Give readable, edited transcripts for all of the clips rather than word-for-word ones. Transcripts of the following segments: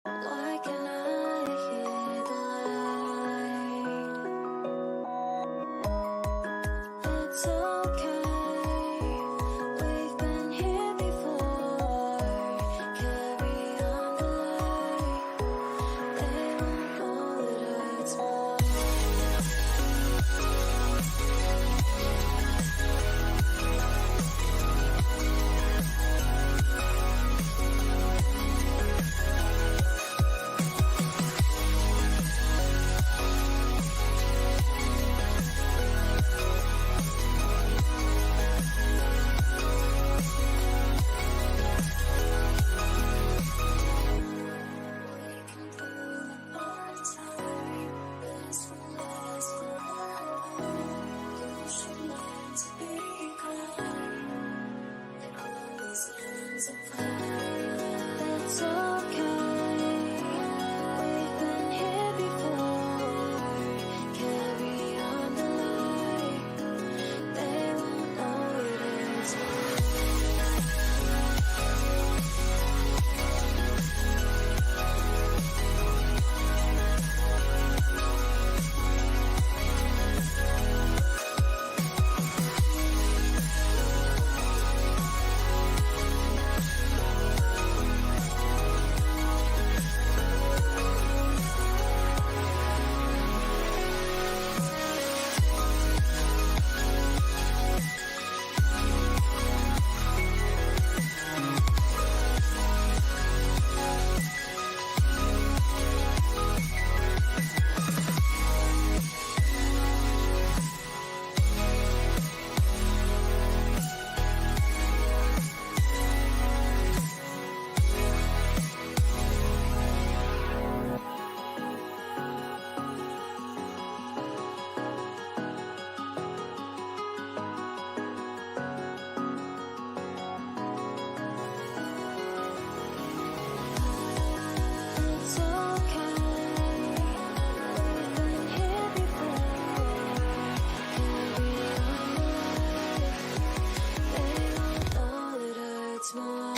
Why can I hear the light? It's okay, we've been here before. Carry on the light, they won't know it hurts more. We can prove our time, this will last forever. You should learn to be kind. It always ends in fire. It's okay, we've been here before. Carry on the light, they won't know it is more. It's okay, we've been here before. Carry on the light, they won't know it hurts more.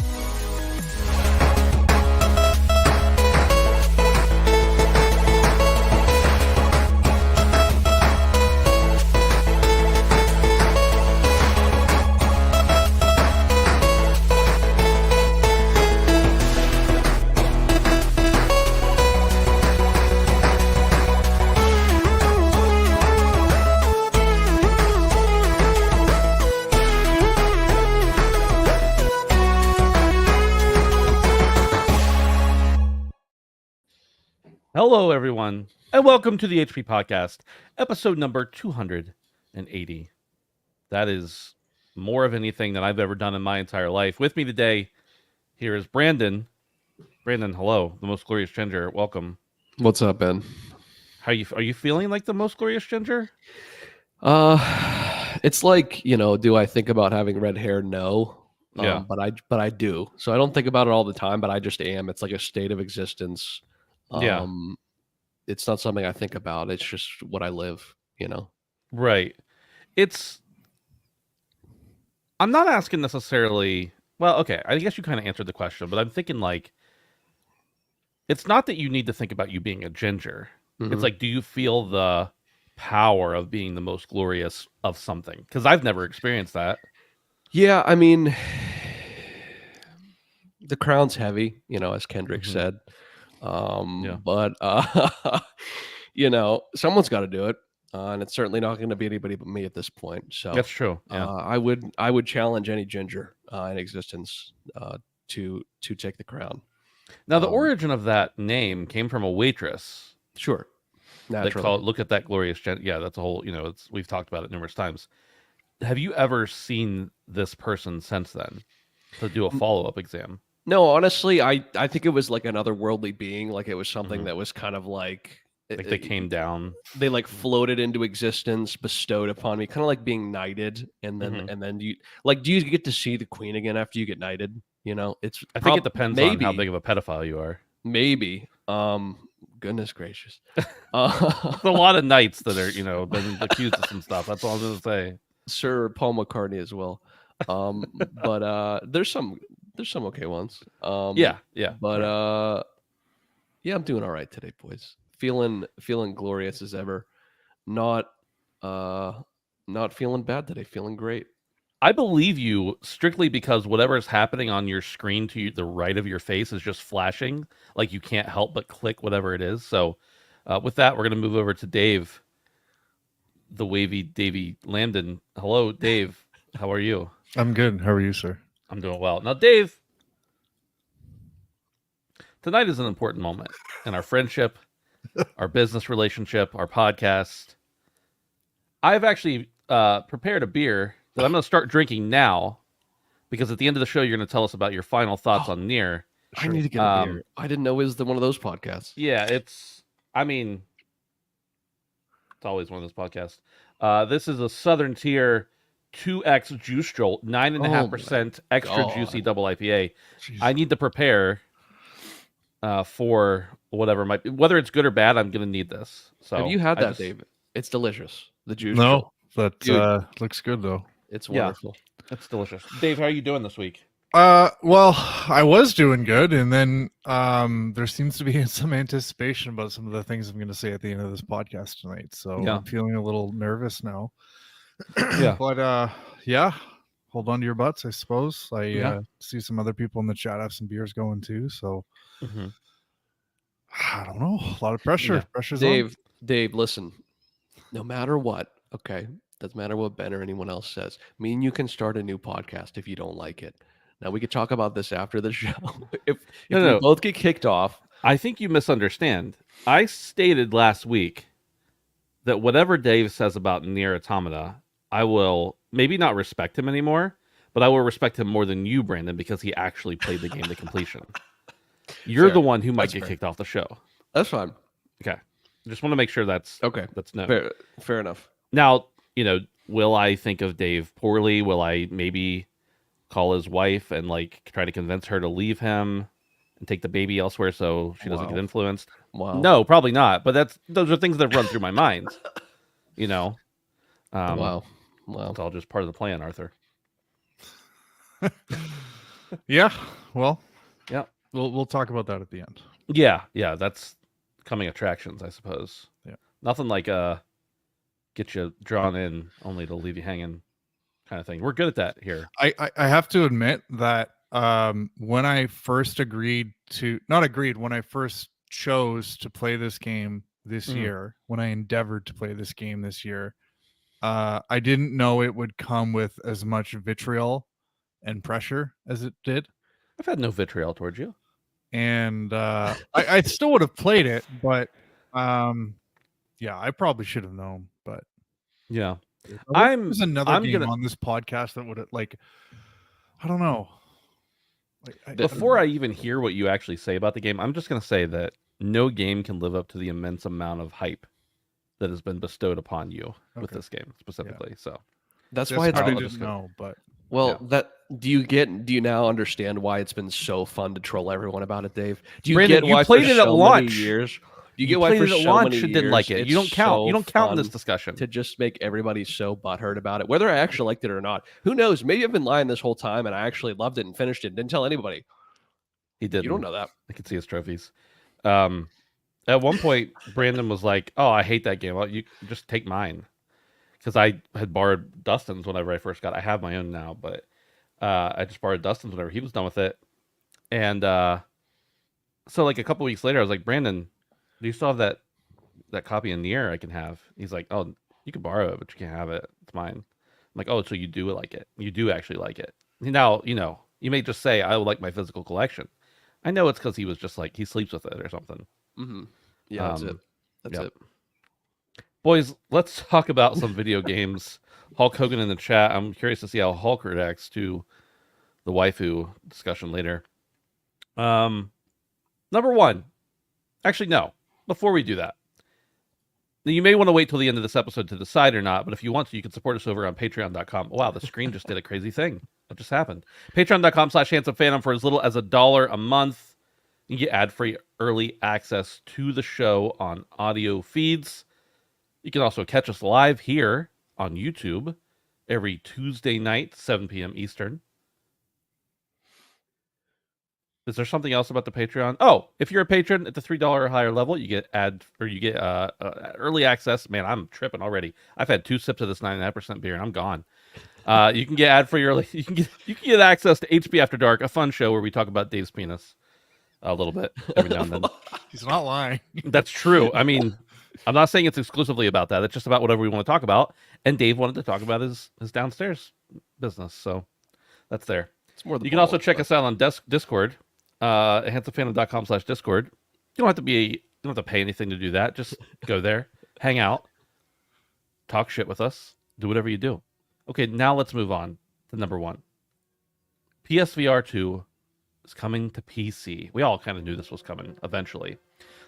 Hello, everyone, and welcome to the HP Podcast, episode number 280. That is more of anything that I've ever done in my entire life. With me today, here is Brandon. Brandon, hello, the most glorious ginger. Welcome. What's up, Ben? Are you feeling like the most glorious ginger? It's like, do I think about having red hair? No. Yeah. But I do. So I don't think about it all the time, but I just am. It's like a state of existence. Yeah. It's not something I think about. It's just what I live, Right. I'm not asking necessarily. Well, okay, I guess you kind of answered the question, but I'm thinking like, it's not that you need to think about you being a ginger. It's Mhm. like, do you feel the power of being the most glorious of something? Because I've never experienced that. Yeah, I mean, the crown's heavy, as Kendrick Mhm. said. Yeah. But someone's got to do it. And it's certainly not going to be anybody but me at this point. So That's true. Yeah. I would challenge any ginger in existence to take the crown. Now, the origin of that name came from a waitress Sure, that naturally. called "Look at that glorious gent." Yeah, that's a whole. We've talked about it numerous times. Have you ever seen this person since then to do a follow-up exam? No, honestly, I think it was like another worldly being. Like it was something Mhm. that was kind of like Like they came down. they like floated into existence, bestowed upon me, kind of like being knighted, and then Mhm. you like, do you get to see the queen again after you get knighted? It's I think it depends on how maybe big of a pedophile you are. maybe. Goodness gracious. There's a lot of knights that are, been accused of some stuff. That's all I'm gonna say. Sir Paul McCartney as well. But there's some okay ones. Yeah. But Yeah, I'm doing all right today, boys. Feeling glorious as ever. Not not feeling bad today. Feeling great. I believe you strictly because whatever is happening on your screen to the right of your face is just flashing. Like you can't help but click whatever it is. So, with that, we're going to move over to Dave, the wavy Davy Lambden. Hello, Dave. How are you? I'm good. How are you, sir? I'm doing well. Now, Dave, tonight is an important moment in our friendship, our business relationship, our podcast. I've actually prepared a beer that I'm going to start drinking now because at the end of the show, you're going to tell us about your final thoughts on Nier. I need to get a beer. I didn't know it was one of those podcasts. Yeah, it's always one of those podcasts. This is a Southern Tier 2X Juice Jolt, 9.5% extra God. juicy double IPA. Jeez. I need to prepare for whatever might be, whether it's good or bad. I'm going to need this. So Have you had I that, just- Dave? It's delicious. The juice. No, Jolt. but Dude. looks good though. It's Yeah. wonderful. It's delicious. Dave, how are you doing this week? Well, I was doing good, and then there seems to be some anticipation about some of the things I'm going to say at the end of this podcast tonight. So Yeah. I'm feeling a little nervous now. Yeah. But yeah, hold on to your butts, I suppose. I Yeah. see some other people in the chat have some beers going too. So Mhm. I don't know. A lot of pressure. Yeah. Pressure's on. Dave, listen. No matter what, okay, doesn't matter what Ben or anyone else says. Me and you can start a new podcast if you don't like it. Now we could talk about this after the show. if No. we both get kicked off, I think you misunderstand. I stated last week that whatever Dave says about Nier Automata, I will maybe not respect him anymore, but I will respect him more than you, Brandon, because he actually played the game to completion. You're Fair. the one who might That's get fair. kicked off the show. that's fine. Okay. Just want to make sure that's Okay, known. fair enough. Now, will I think of Dave poorly? Will I maybe call his wife and try to convince her to leave him and take the baby elsewhere so she doesn't Wow. get influenced? Wow. No, probably not. But those are things that run through my mind. Wow. It's all just part of the plan, Arthur. Yeah. Well. Yeah. We'll talk about that at the end. Yeah, that's coming attractions, I suppose. Yeah. Nothing like get you drawn in only to leave you hanging kind of thing. We're good at that here. I have to admit that when I first when I first chose to play this game this Mhm. year, when I endeavored to play this game this year, I didn't know it would come with as much vitriol and pressure as it did. I've had no vitriol towards you. And I still would have played it, but yeah, I probably should have known. But Yeah. there's another I'm game gonna- on this podcast that would have I don't know. Before I even hear what you actually say about the game, I'm just going to say that no game can live up to the immense amount of hype that has been bestowed upon you with Okay. this game specifically. So, That's That's why it's part I I'll didn't just go- know, but well. Do you now understand why it's been so fun to troll everyone about it, Dave? Do you Brandon, get you why played for it at so launch. many years? Do you you get why played for it at so launch many and didn't like years it. You don't it's count. so You don't count in this fun discussion. to just make everybody so butthurt about it, whether I actually liked it or not. Who knows? Maybe I've been lying this whole time and I actually loved it and finished it. Didn't tell anybody. He didn't. You don't know that. I could see his trophies. At one point, Brandon was like, "Oh, I hate that game. Well, you just take mine," because I had borrowed Dustin's whenever I first got. I have my own now, but I just borrowed Dustin's whenever he was done with it. And so, a couple weeks later, I was like, "Brandon, do you still have that copy of Nier I can have?" He's like, "Oh, you can borrow it, but you can't have it. It's mine." I'm like, "Oh, so you do like it? You do actually like it?" Now, you may just say, "I would like my physical collection." I know it's because he was just he sleeps with it or something. Mm-hmm. Yeah, that's Um, it. That's yep. it. Boys, let's talk about some video games. Hulk Hogan in the chat. I'm curious to see how Hulk reacts to the waifu discussion later. Number one. Actually, no. Before we do that, now, you may want to wait till the end of this episode to decide or not, but if you want to, you can support us over on patreon.com. Wow, the screen just did a crazy thing. What just happened? Patreon.com/handsomephantom for as little as $1 a month. You get ad-free early access to the show on audio feeds. You can also catch us live here on YouTube every Tuesday night, 7 p.m. Eastern. Is there something else about the Patreon? Oh, if you're a patron at the $3 or higher level, you get early access. Man, I'm tripping already. I've had 2 sips of this 9.5% beer and I'm gone. You can get ad-free early. You can get access to HP After Dark, a fun show where we talk about Dave's penis a little bit every now and then. He's not lying. That's true. I mean, I'm not saying it's exclusively about that. It's just about whatever we want to talk about. And Dave wanted to talk about his downstairs business, so that's there. It's more. You can also check us out on Discord, handsomefandom.com/Discord. You don't have to pay anything to do that. Just go there, hang out, talk shit with us, do whatever you do. Okay, now let's move on to number 1. PSVR 2 is coming to PC. We all kind of knew this was coming eventually.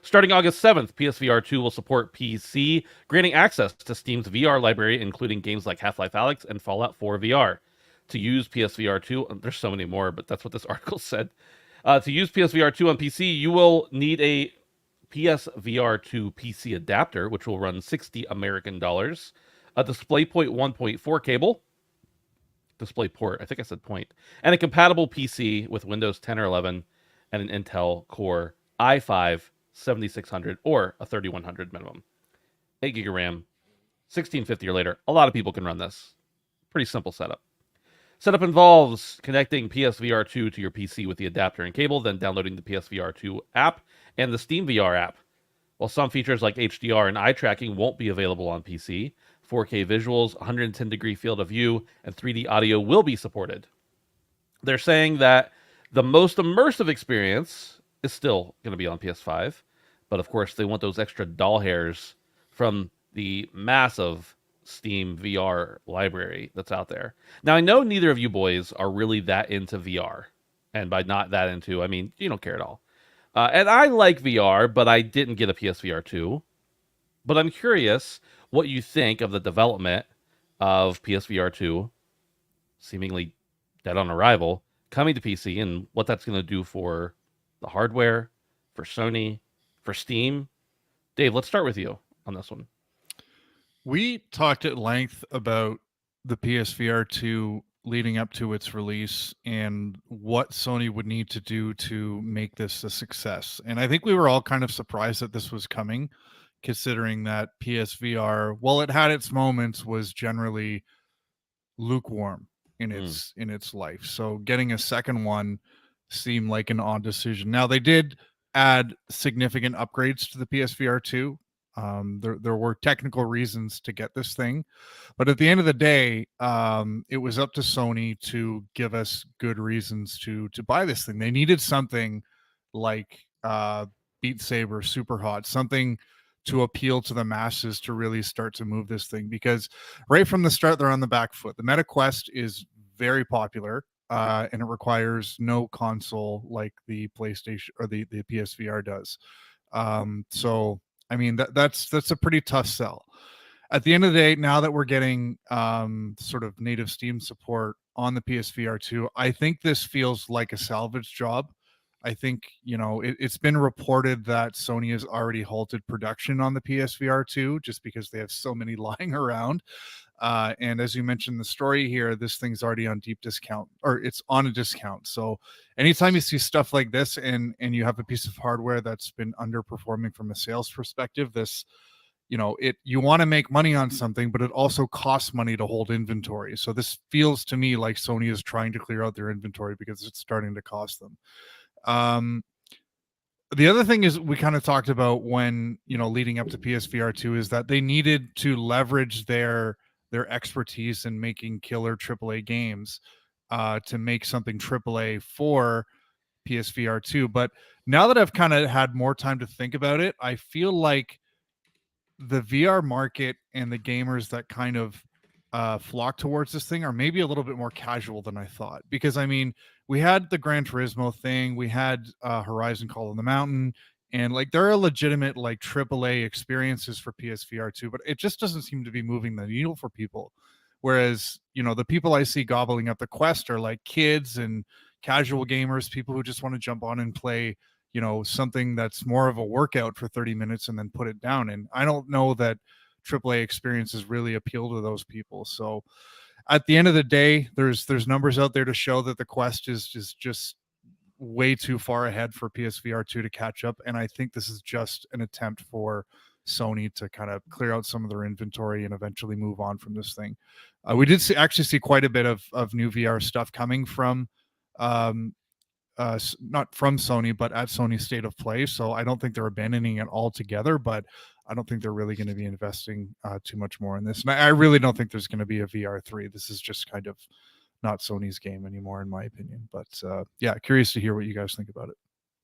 Starting August 7th, PSVR 2 will support PC, granting access to Steam's VR library, including games like Half-Life Alyx and Fallout 4 VR. To use PSVR 2, there's so many more, but that's what this article said. To use PSVR 2 on PC, you will need a PSVR 2 PC adapter, which will run $60 American, a DisplayPort 1.4 cable, DisplayPort, I think I said point, and a compatible PC with Windows 10 or 11 and an Intel Core i5 7600 or a 3100 minimum. 8 gig of RAM, 1650 or later. A lot of people can run this. Pretty simple setup. Setup involves connecting PSVR 2 to your PC with the adapter and cable, then downloading the PSVR 2 app and the Steam VR app. While some features like HDR and eye tracking won't be available on PC, 4K visuals, 110-degree field of view, and 3D audio will be supported. They're saying that the most immersive experience is still going to be on PS5, but of course they want those extra doll hairs from the massive Steam VR library that's out there. Now, I know neither of you boys are really that into VR, and by not that into, I mean, you don't care at all. And I like VR, but I didn't get a PSVR 2. But I'm curious what you think of the development of PSVR 2, seemingly dead on arrival, coming to PC, and what that's going to do for the hardware, for Sony, for Steam. Dave, let's start with you on this one. We talked at length about the PSVR 2 leading up to its release and what Sony would need to do to make this a success. And I think we were all kind of surprised that this was coming, considering that PSVR, while it had its moments, was generally lukewarm in its life. So getting a second one seemed like an odd decision. Now, they did add significant upgrades to the PSVR 2. There were technical reasons to get this thing, but at the end of the day, it was up to Sony to give us good reasons to buy this thing. They needed something like Beat Saber, Super Hot, something to appeal to the masses to really start to move this thing, because right from the start they're on the back foot. The Meta Quest is very popular, and it requires no console like the PlayStation or the PSVR does. So I mean, that's a pretty tough sell. At the end of the day, now that we're getting sort of native Steam support on the PSVR 2, I think this feels like a salvage job. I think, it's been reported that Sony has already halted production on the PSVR 2 just because they have so many lying around. And as you mentioned the story here, this thing's already on deep discount, or it's on a discount. So anytime you see stuff like this and you have a piece of hardware that's been underperforming from a sales perspective, this, you want to make money on something, but it also costs money to hold inventory. So this feels to me like Sony is trying to clear out their inventory because it's starting to cost them. The other thing is we kind of talked about when, leading up to PSVR 2 is that they needed to leverage their expertise in making killer AAA games to make something AAA for PSVR 2. But now that I've kind of had more time to think about it, I feel like the VR market and the gamers that kind of flock towards this thing are maybe a little bit more casual than I thought. Because, I mean, we had the Gran Turismo thing, we had Horizon Call of the Mountain, and like there are legitimate like AAA experiences for PSVR 2, but it just doesn't seem to be moving the needle for people. Whereas, the people I see gobbling up the Quest are like kids and casual gamers, people who just want to jump on and play, something that's more of a workout for 30 minutes and then put it down. And I don't know that AAA experiences really appeal to those people. So at the end of the day, there's numbers out there to show that the Quest is just way too far ahead for PSVR 2 to catch up, and I think this is just an attempt for Sony to kind of clear out some of their inventory and eventually move on from this thing. We did actually see quite a bit of new VR stuff coming from not from Sony, but at Sony State of Play. So I don't think they're abandoning it altogether, but I don't think they're really going to be investing too much more in this. And I really don't think there's going to be a VR3. This is just kind of not Sony's game anymore, in my opinion. But yeah, curious to hear what you guys think about it.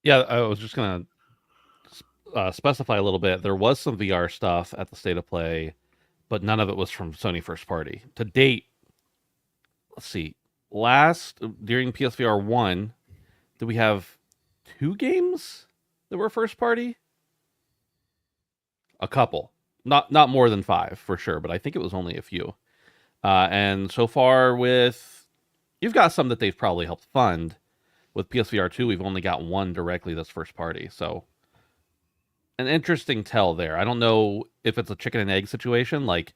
Yeah, I was just going to specify a little bit. There was some VR stuff at the State of Play, but none of it was from Sony first party. To date, let's see, during PSVR 1, did we have 2 games that were first party? A couple. Not more than 5 for sure, but I think it was only a few. And so far you've got some that they've probably helped fund. With PSVR 2, we've only got 1 directly that's first party. So an interesting tell there. I don't know if it's a chicken and egg situation. Like,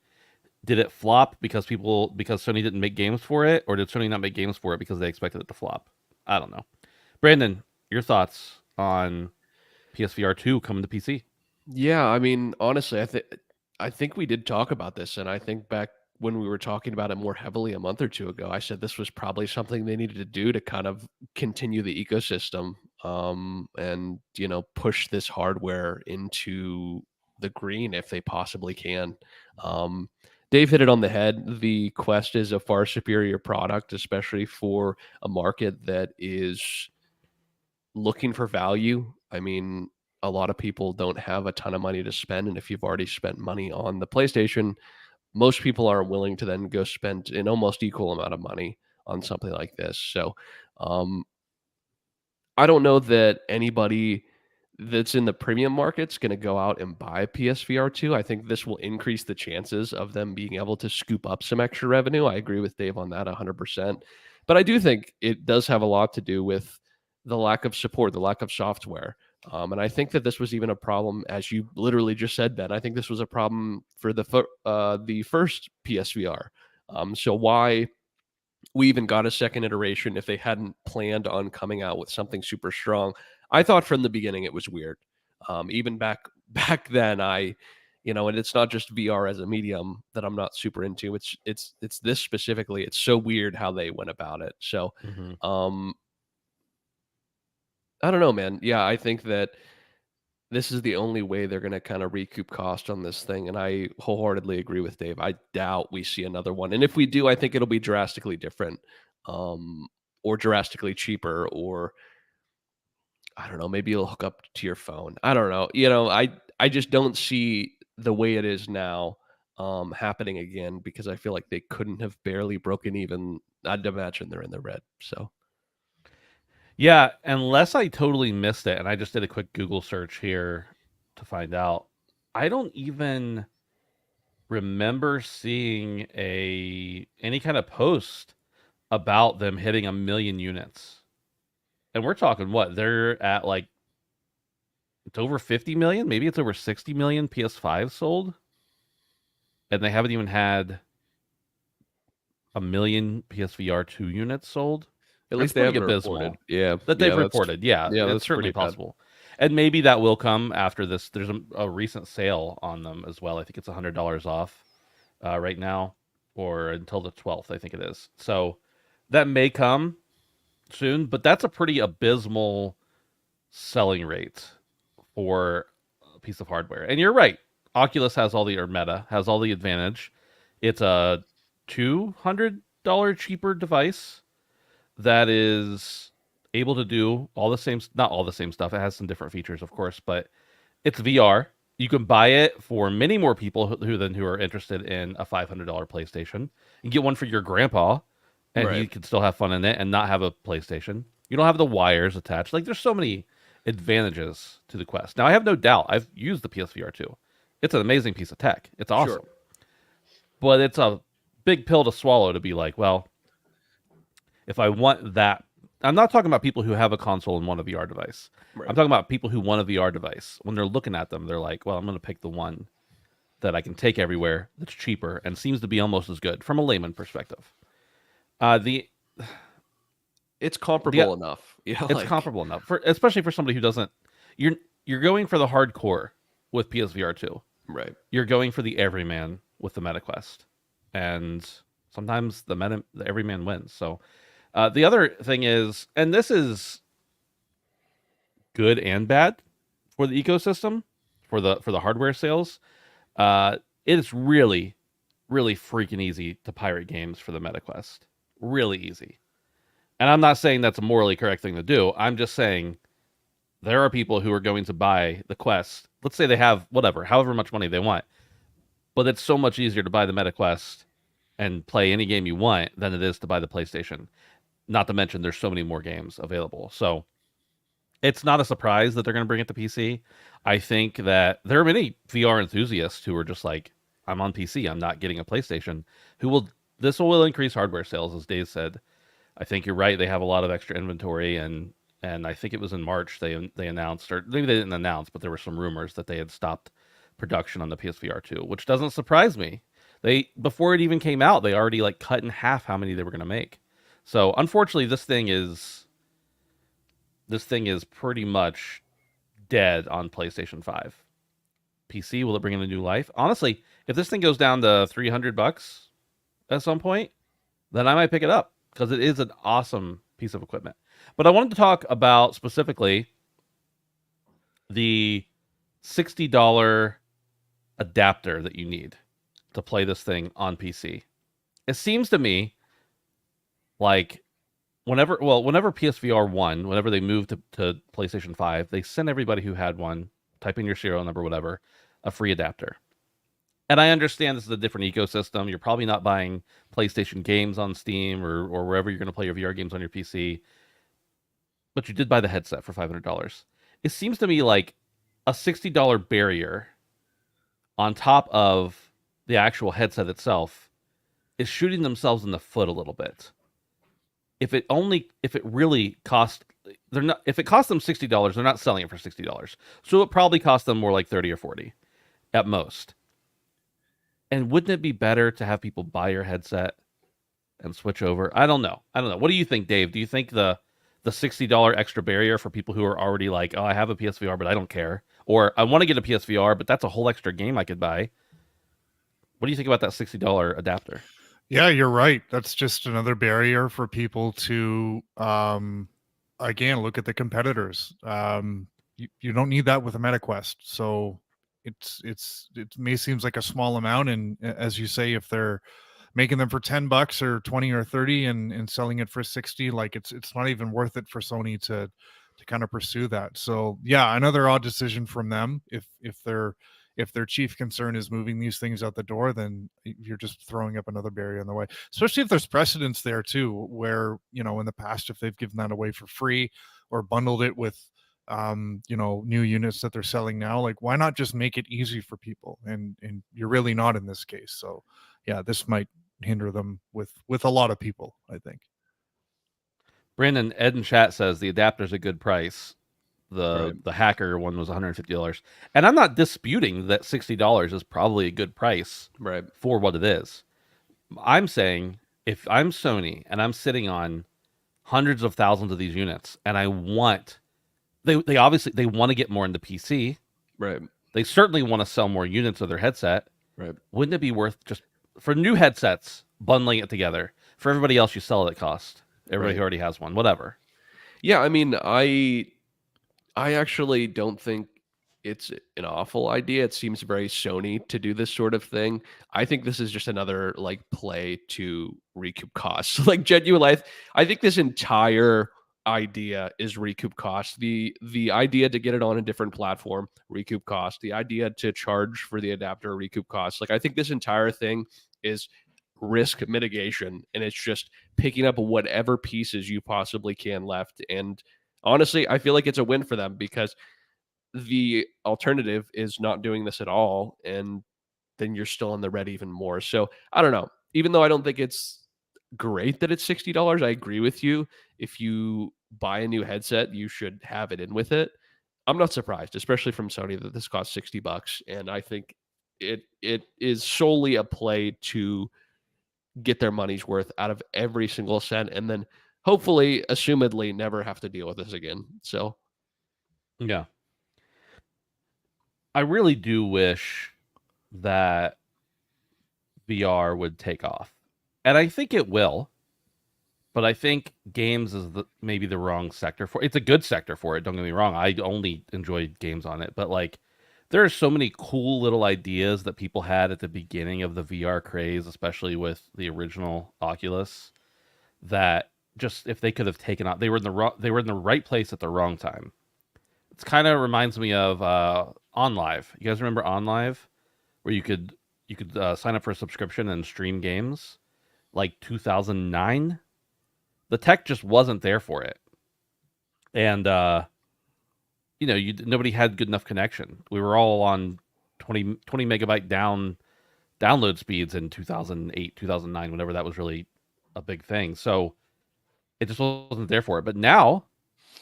did it flop because Sony didn't make games for it, or did Sony not make games for it because they expected it to flop? I don't know. Brandon, your thoughts on PSVR 2 coming to PC? Yeah, I mean, honestly, I think we did talk about this, and I think back when we were talking about it more heavily a month or two ago, I said this was probably something they needed to do to kind of continue the ecosystem, and push this hardware into the green if they possibly can. Dave hit it on the head. The Quest is a far superior product, especially for a market that is looking for value. I mean, a lot of people don't have a ton of money to spend, and if you've already spent money on the PlayStation, most people aren't willing to then go spend an almost equal amount of money on something like this. So I don't know that anybody that's in the premium market's going to go out and buy PSVR 2. I think this will increase the chances of them being able to scoop up some extra revenue. I agree with Dave on that 100%. But I do think it does have a lot to do with the lack of support, the lack of software. And I think that this was even a problem, as you literally just said, Ben. I think this was a problem for the first PSVR. So why we even got a second iteration if they hadn't planned on coming out with something super strong? I thought from the beginning it was weird. Even back then, and it's not just VR as a medium that I'm not super into. It's this specifically. It's so weird how they went about it. So. I don't know, man. Yeah, I think that this is the only way they're going to kind of recoup cost on this thing. And I wholeheartedly agree with Dave. I doubt we see another one. And if we do, I think it'll be drastically different, or drastically cheaper, or I don't know, maybe it'll hook up to your phone. I don't know. I just don't see the way it is now happening again, because I feel like they couldn't have barely broken even. I'd imagine they're in the red. So. Yeah, unless I totally missed it, and I just did a quick Google search here to find out. I don't even remember seeing any kind of post about them hitting 1 million units. And we're talking what? They're at it's over 50 million, maybe it's over 60 million PS5 sold. And they haven't even had 1 million PSVR 2 units sold. At least they haven't reported. Yeah, that they've reported. Yeah, that's certainly possible. And maybe that will come after this. There's a recent sale on them as well. I think it's $100 off right now, or until the 12th, I think it is. So that may come soon, but that's a pretty abysmal selling rate for a piece of hardware. And you're right. Oculus has or Meta has all the advantage. It's a $200 cheaper device that is able to do not all the same stuff. It has some different features, of course, but it's VR. You can buy it for many more people who are interested in a $500 PlayStation. You get one for your grandpa, and you can still have fun in it and not have a PlayStation. You don't have the wires attached. There's so many advantages to the Quest. Now, I have no doubt. I've used the PSVR 2. It's an amazing piece of tech. It's awesome. Sure. But it's a big pill to swallow to be like, well, if I want that, I'm not talking about people who have a console and want a VR device. Right. I'm talking about people who want a VR device. When they're looking at them, they're like, well, I'm going to pick the one that I can take everywhere, that's cheaper, and seems to be almost as good from a layman perspective. It's comparable enough. Yeah, it's comparable enough for, especially for somebody who doesn't. You're going for the hardcore with PSVR 2. Right. You're going for the everyman with the MetaQuest, and sometimes the everyman wins. So the other thing is, and this is good and bad for the ecosystem, for the hardware sales. It is really, really freaking easy to pirate games for the MetaQuest. Really easy. And I'm not saying that's a morally correct thing to do. I'm just saying there are people who are going to buy the Quest. Let's say they have however much money they want. But it's so much easier to buy the MetaQuest and play any game you want than it is to buy the PlayStation. Not to mention there's so many more games available. So it's not a surprise that they're going to bring it to PC. I think that there are many VR enthusiasts who are just like, I'm on PC, I'm not getting a PlayStation, this will increase hardware sales, as Dave said. I think you're right. They have a lot of extra inventory, and I think it was in March they announced, or maybe they didn't announce, but there were some rumors that they had stopped production on the PSVR 2, which doesn't surprise me. Before it even came out, they already like cut in half how many they were going to make. So unfortunately, this thing is pretty much dead on PlayStation 5. PC, will it bring in a new life? Honestly, if this thing goes down to $300 at some point, then I might pick it up because it is an awesome piece of equipment. But I wanted to talk about specifically the $60 adapter that you need to play this thing on PC. It seems to me like whenever PSVR 1, whenever they moved to PlayStation 5, they sent everybody who had one, type in your serial number, whatever, a free adapter. And I understand this is a different ecosystem. You're probably not buying PlayStation games on Steam or wherever you're going to play your VR games on your PC. But you did buy the headset for $500. It seems to me like a $60 barrier on top of the actual headset itself is shooting themselves in the foot a little bit. If it cost them $60, they're not selling it for $60. So it probably cost them more like 30 or 40 at most. And wouldn't it be better to have people buy your headset and switch over? I don't know. What do you think, Dave? Do you think the $60 extra barrier for people who are already like, oh, I have a PSVR, but I don't care, or I want to get a PSVR, but that's a whole extra game I could buy? What do you think about that $60 adapter? Yeah, you're right. That's just another barrier for people to, again, look at the competitors. You don't need that with a MetaQuest. So it may seems like a small amount. And as you say, if they're making them for $10 or 20 or 30 and selling it for 60, like it's not even worth it for Sony to kind of pursue that. So yeah, another odd decision from them. If their chief concern is moving these things out the door, then you're just throwing up another barrier in the way, especially if there's precedence there too, where, in the past, if they've given that away for free or bundled it with, new units that they're selling now, like why not just make it easy for people? And you're really not in this case. So yeah, this might hinder them with a lot of people, I think. Brandon, Ed in chat says the adapter's a good price. The Right. hacker one was $150. And I'm not disputing that $60 is probably a good price Right. for what it is. I'm saying if I'm Sony and I'm sitting on hundreds of thousands of these units and I want they obviously they want to get more into PC. Right. They certainly want to sell more units of their headset. Right. Wouldn't it be worth just for new headsets bundling it together? For everybody else you sell it at cost. Everybody Right. who already has one, whatever. Yeah, I mean, I actually don't think it's an awful idea. It seems very Sony to do this sort of thing. I think this is just another like play to recoup costs. Like genuine life. I think this entire idea is recoup costs. The idea to get it on a different platform, recoup cost. The idea to charge for the adapter, recoup costs. Like I think this entire thing is risk mitigation, and it's just picking up whatever pieces you possibly can left. And honestly, I feel like it's a win for them because the alternative is not doing this at all, and then you're still on the red even more. So I don't know. Even though I don't think it's great that it's $60, I agree with you. If you buy a new headset, you should have it in with it. I'm not surprised, especially from Sony, that this costs $60, and I think it is solely a play to get their money's worth out of every single cent, and then hopefully, assumedly, never have to deal with this again. So Yeah. I really do wish that VR would take off. And I think it will, but I think games is maybe the wrong sector for it's a good sector for it, don't get me wrong. I only enjoyed games on it, but like there are so many cool little ideas that people had at the beginning of the VR craze, especially with the original Oculus, that just if they could have taken out, they were in the right place at the wrong time. It's kind of reminds me of OnLive. You guys remember OnLive, where you could sign up for a subscription and stream games, like 2009. The tech just wasn't there for it, and nobody had good enough connection. We were all on 20 megabyte download speeds in 2008, 2009, whenever that was really a big thing. So it just wasn't there for it. But now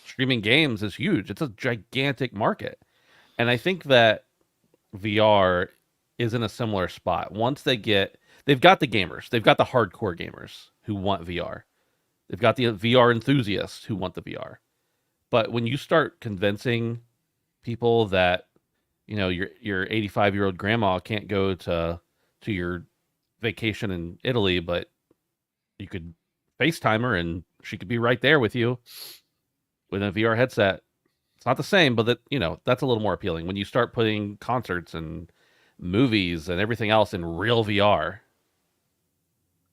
streaming games is huge. It's a gigantic market. And I think that VR is in a similar spot. Once they've got the gamers, they've got the hardcore gamers who want VR. They've got the VR enthusiasts who want the VR. But when you start convincing people that, your 85-year-old grandma can't go to your vacation in Italy, but you could FaceTime her and she could be right there with you with a VR headset. It's not the same, but that's a little more appealing. When you start putting concerts and movies and everything else in real VR,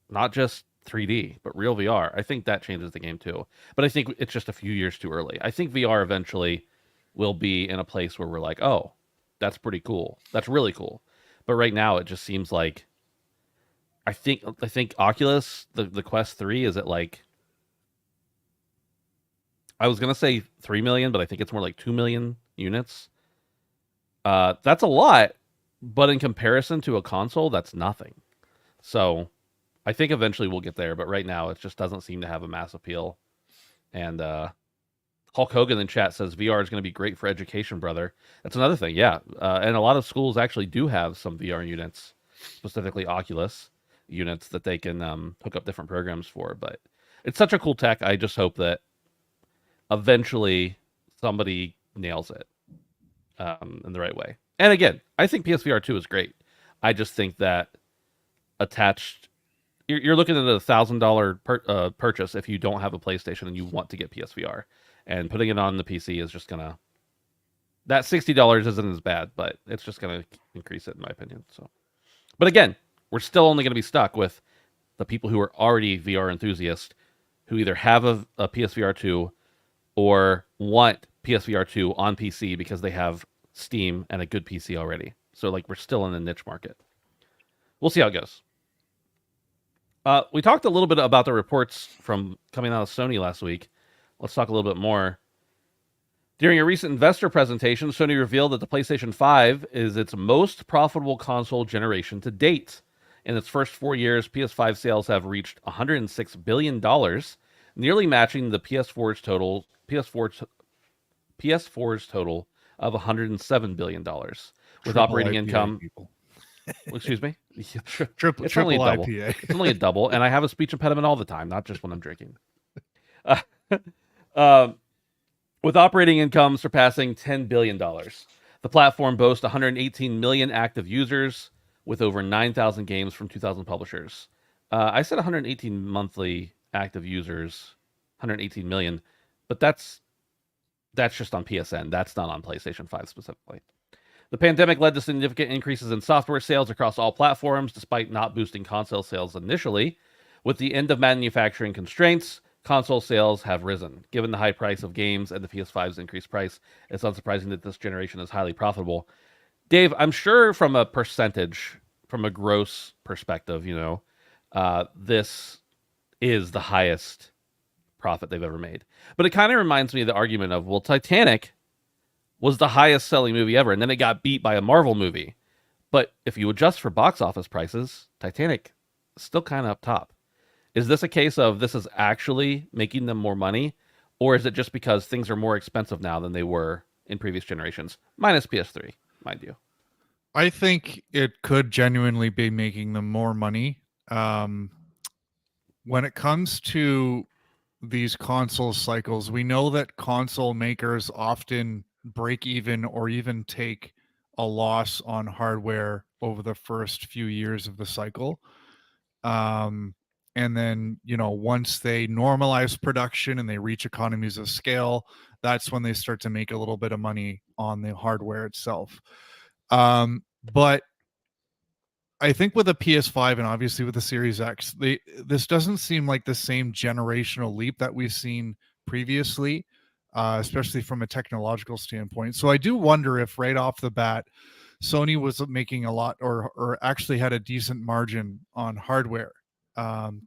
not just 3D, but real VR, I think that changes the game too. But I think it's just a few years too early. I think VR eventually will be in a place where we're like, oh, that's pretty cool. That's really cool. But right now, it just seems like I think Oculus, the Quest 3, is at like, I was gonna say 3 million, but I think it's more like 2 million units. That's a lot, but in comparison to a console, that's nothing. So I think eventually we'll get there, but right now it just doesn't seem to have a mass appeal. And Hulk Hogan in chat says VR is going to be great for education, brother. That's another thing, yeah. And a lot of schools actually do have some VR units, specifically Oculus units that they can hook up different programs for. But it's such a cool tech. I just hope that eventually somebody nails it in the right way. And again, I think PSVR 2 is great. I just think that attached, you're looking at $1,000 purchase if you don't have a PlayStation and you want to get PSVR. And putting it on the PC is just gonna, that $60 isn't as bad, but it's just gonna increase it in my opinion. So, but again, we're still only gonna be stuck with the people who are already VR enthusiasts who either have a PSVR 2 or want PSVR 2 on PC because they have Steam and a good PC already. So like we're still in the niche market. We'll see how it goes. We talked a little bit about the reports from coming out of Sony last week. Let's talk a little bit more. During a recent investor presentation, Sony revealed that the PlayStation 5 is its most profitable console generation to date. In its first 4 years, PS5 sales have reached $106 billion, nearly matching the PS4's total of $107 billion, with Triple operating IPA, income. people. Excuse me. Triple It's only a double. IPA. It's only a double, and I have a speech impediment all the time, not just when I'm drinking. With operating income surpassing $10 billion. The platform boasts 118 million active users with over 9,000 games from 2,000 publishers. I said 118 monthly active users, 118 million, but that's just on PSN. That's not on PlayStation 5 specifically. The pandemic led to significant increases in software sales across all platforms, despite not boosting console sales initially. With the end of manufacturing constraints, console sales have risen. Given the high price of games and the PS5's increased price, it's unsurprising that this generation is highly profitable. Dave, I'm sure from a percentage, from a gross perspective, this is the highest profit they've ever made. But it kind of reminds me of the argument of, well, Titanic was the highest selling movie ever, and then it got beat by a Marvel movie. But if you adjust for box office prices, Titanic is still kind of up top. Is this a case of this is actually making them more money, or is it just because things are more expensive now than they were in previous generations? Minus PS3, mind you. I think it could genuinely be making them more money. When it comes to these console cycles. We know that console makers often break even or even take a loss on hardware over the first few years of the cycle. And then, once they normalize production and they reach economies of scale, that's when they start to make a little bit of money on the hardware itself. But I think with the PS5 and obviously with the Series X, this doesn't seem like the same generational leap that we've seen previously, especially from a technological standpoint. So I do wonder if right off the bat, Sony was making a lot or actually had a decent margin on hardware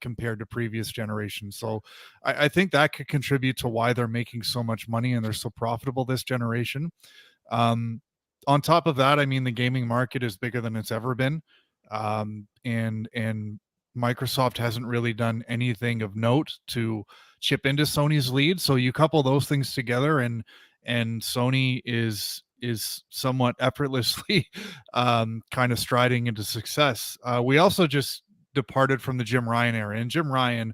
compared to previous generations. So I think that could contribute to why they're making so much money and they're so profitable this generation. On top of that, I mean, the gaming market is bigger than it's ever been. And Microsoft hasn't really done anything of note to chip into Sony's lead. So you couple those things together, and Sony is somewhat effortlessly kind of striding into success. We also just departed from the Jim Ryan era, and Jim Ryan,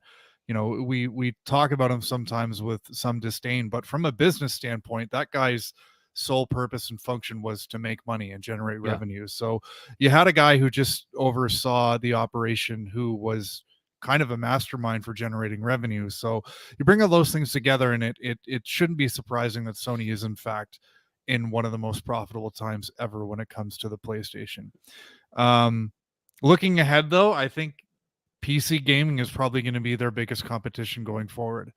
we talk about him sometimes with some disdain, but from a business standpoint, that guy's sole purpose and function was to make money and generate revenue. So you had a guy who just oversaw the operation, who was kind of a mastermind for generating revenue. So you bring all those things together, and it shouldn't be surprising that Sony is in fact in one of the most profitable times ever when it comes to the PlayStation. Looking ahead, though, I think PC gaming is probably going to be their biggest competition going forward.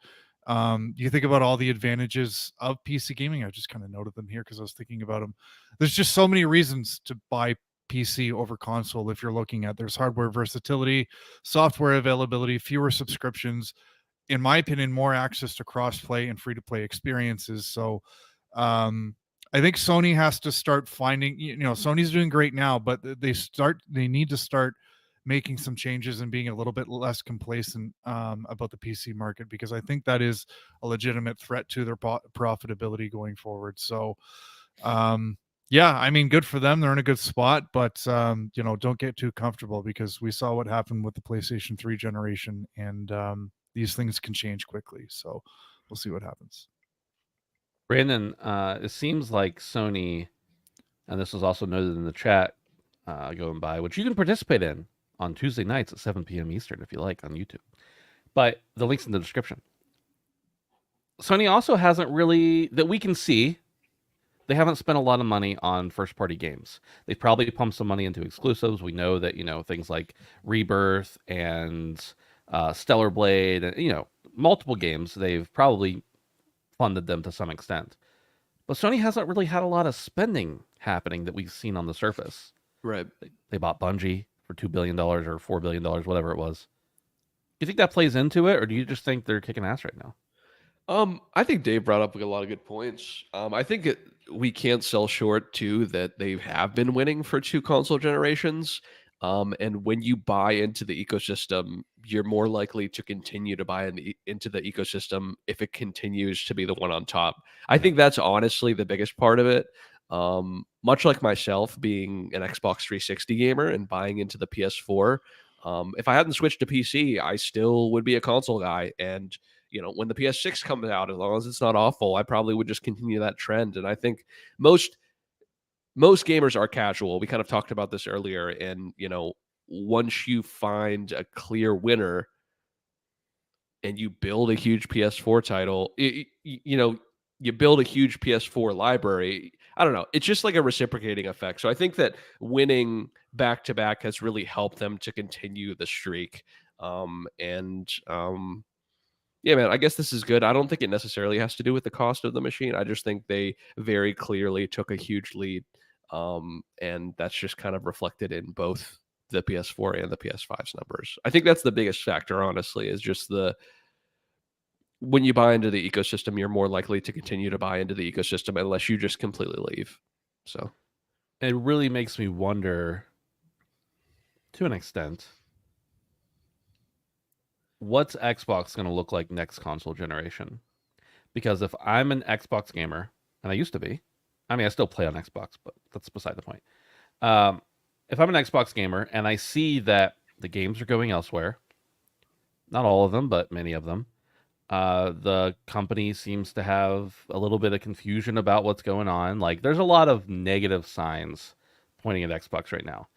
You think about all the advantages of PC gaming. I just kind of noted them here because I was thinking about them. There's just so many reasons to buy PC over console. If you're looking at, there's hardware versatility, software availability, fewer subscriptions, in my opinion, more access to cross-play and free-to-play experiences. So I think Sony has to start finding, Sony's doing great now, but they need to start making some changes and being a little bit less complacent about the PC market, because I think that is a legitimate threat to their profitability going forward. So, yeah, I mean, good for them. They're in a good spot, but, don't get too comfortable, because we saw what happened with the PlayStation 3 generation, and these things can change quickly. So we'll see what happens. Brandon, it seems like Sony, and this was also noted in the chat going by, which you can participate in on Tuesday nights at 7 p.m. Eastern if you like on YouTube. But the link's in the description. Sony also hasn't really, that we can see, they haven't spent a lot of money on first-party games. They've probably pumped some money into exclusives. We know that, things like Rebirth and Stellar Blade, and, multiple games, they've probably funded them to some extent. But Sony hasn't really had a lot of spending happening that we've seen on the surface. Right. They bought Bungie for $2 billion or $4 billion, whatever it was. Do you think that plays into it, or do you just think they're kicking ass right now? I think Dave brought up a lot of good points. I think we can't sell short too that they have been winning for 2 console generations. And when you buy into the ecosystem, you're more likely to continue to buy into the ecosystem if it continues to be the one on top. I think that's honestly the biggest part of it. Much like myself being an Xbox 360 gamer and buying into the PS4, if I hadn't switched to PC, I still would be a console guy. And when the PS6 comes out, as long as it's not awful, I probably would just continue that trend. And I think most gamers are casual. We kind of talked about this earlier. And, once you find a clear winner and you build a huge PS4 title, you build a huge PS4 library. I don't know. It's just like a reciprocating effect. So I think that winning back to back has really helped them to continue the streak. Yeah, man, I guess this is good. I don't think it necessarily has to do with the cost of the machine. I just think they very clearly took a huge lead. And that's just kind of reflected in both the PS4 and the PS5's numbers. I think that's the biggest factor, honestly, is just when you buy into the ecosystem, you're more likely to continue to buy into the ecosystem unless you just completely leave. So it really makes me wonder, to an extent, what's Xbox going to look like next console generation? Because if I'm an Xbox gamer, and I used to be, I mean, I still play on Xbox, but that's beside the point. If I'm an Xbox gamer and I see that the games are going elsewhere, not all of them, but many of them, The company seems to have a little bit of confusion about what's going on. Like, there's a lot of negative signs pointing at Xbox right now.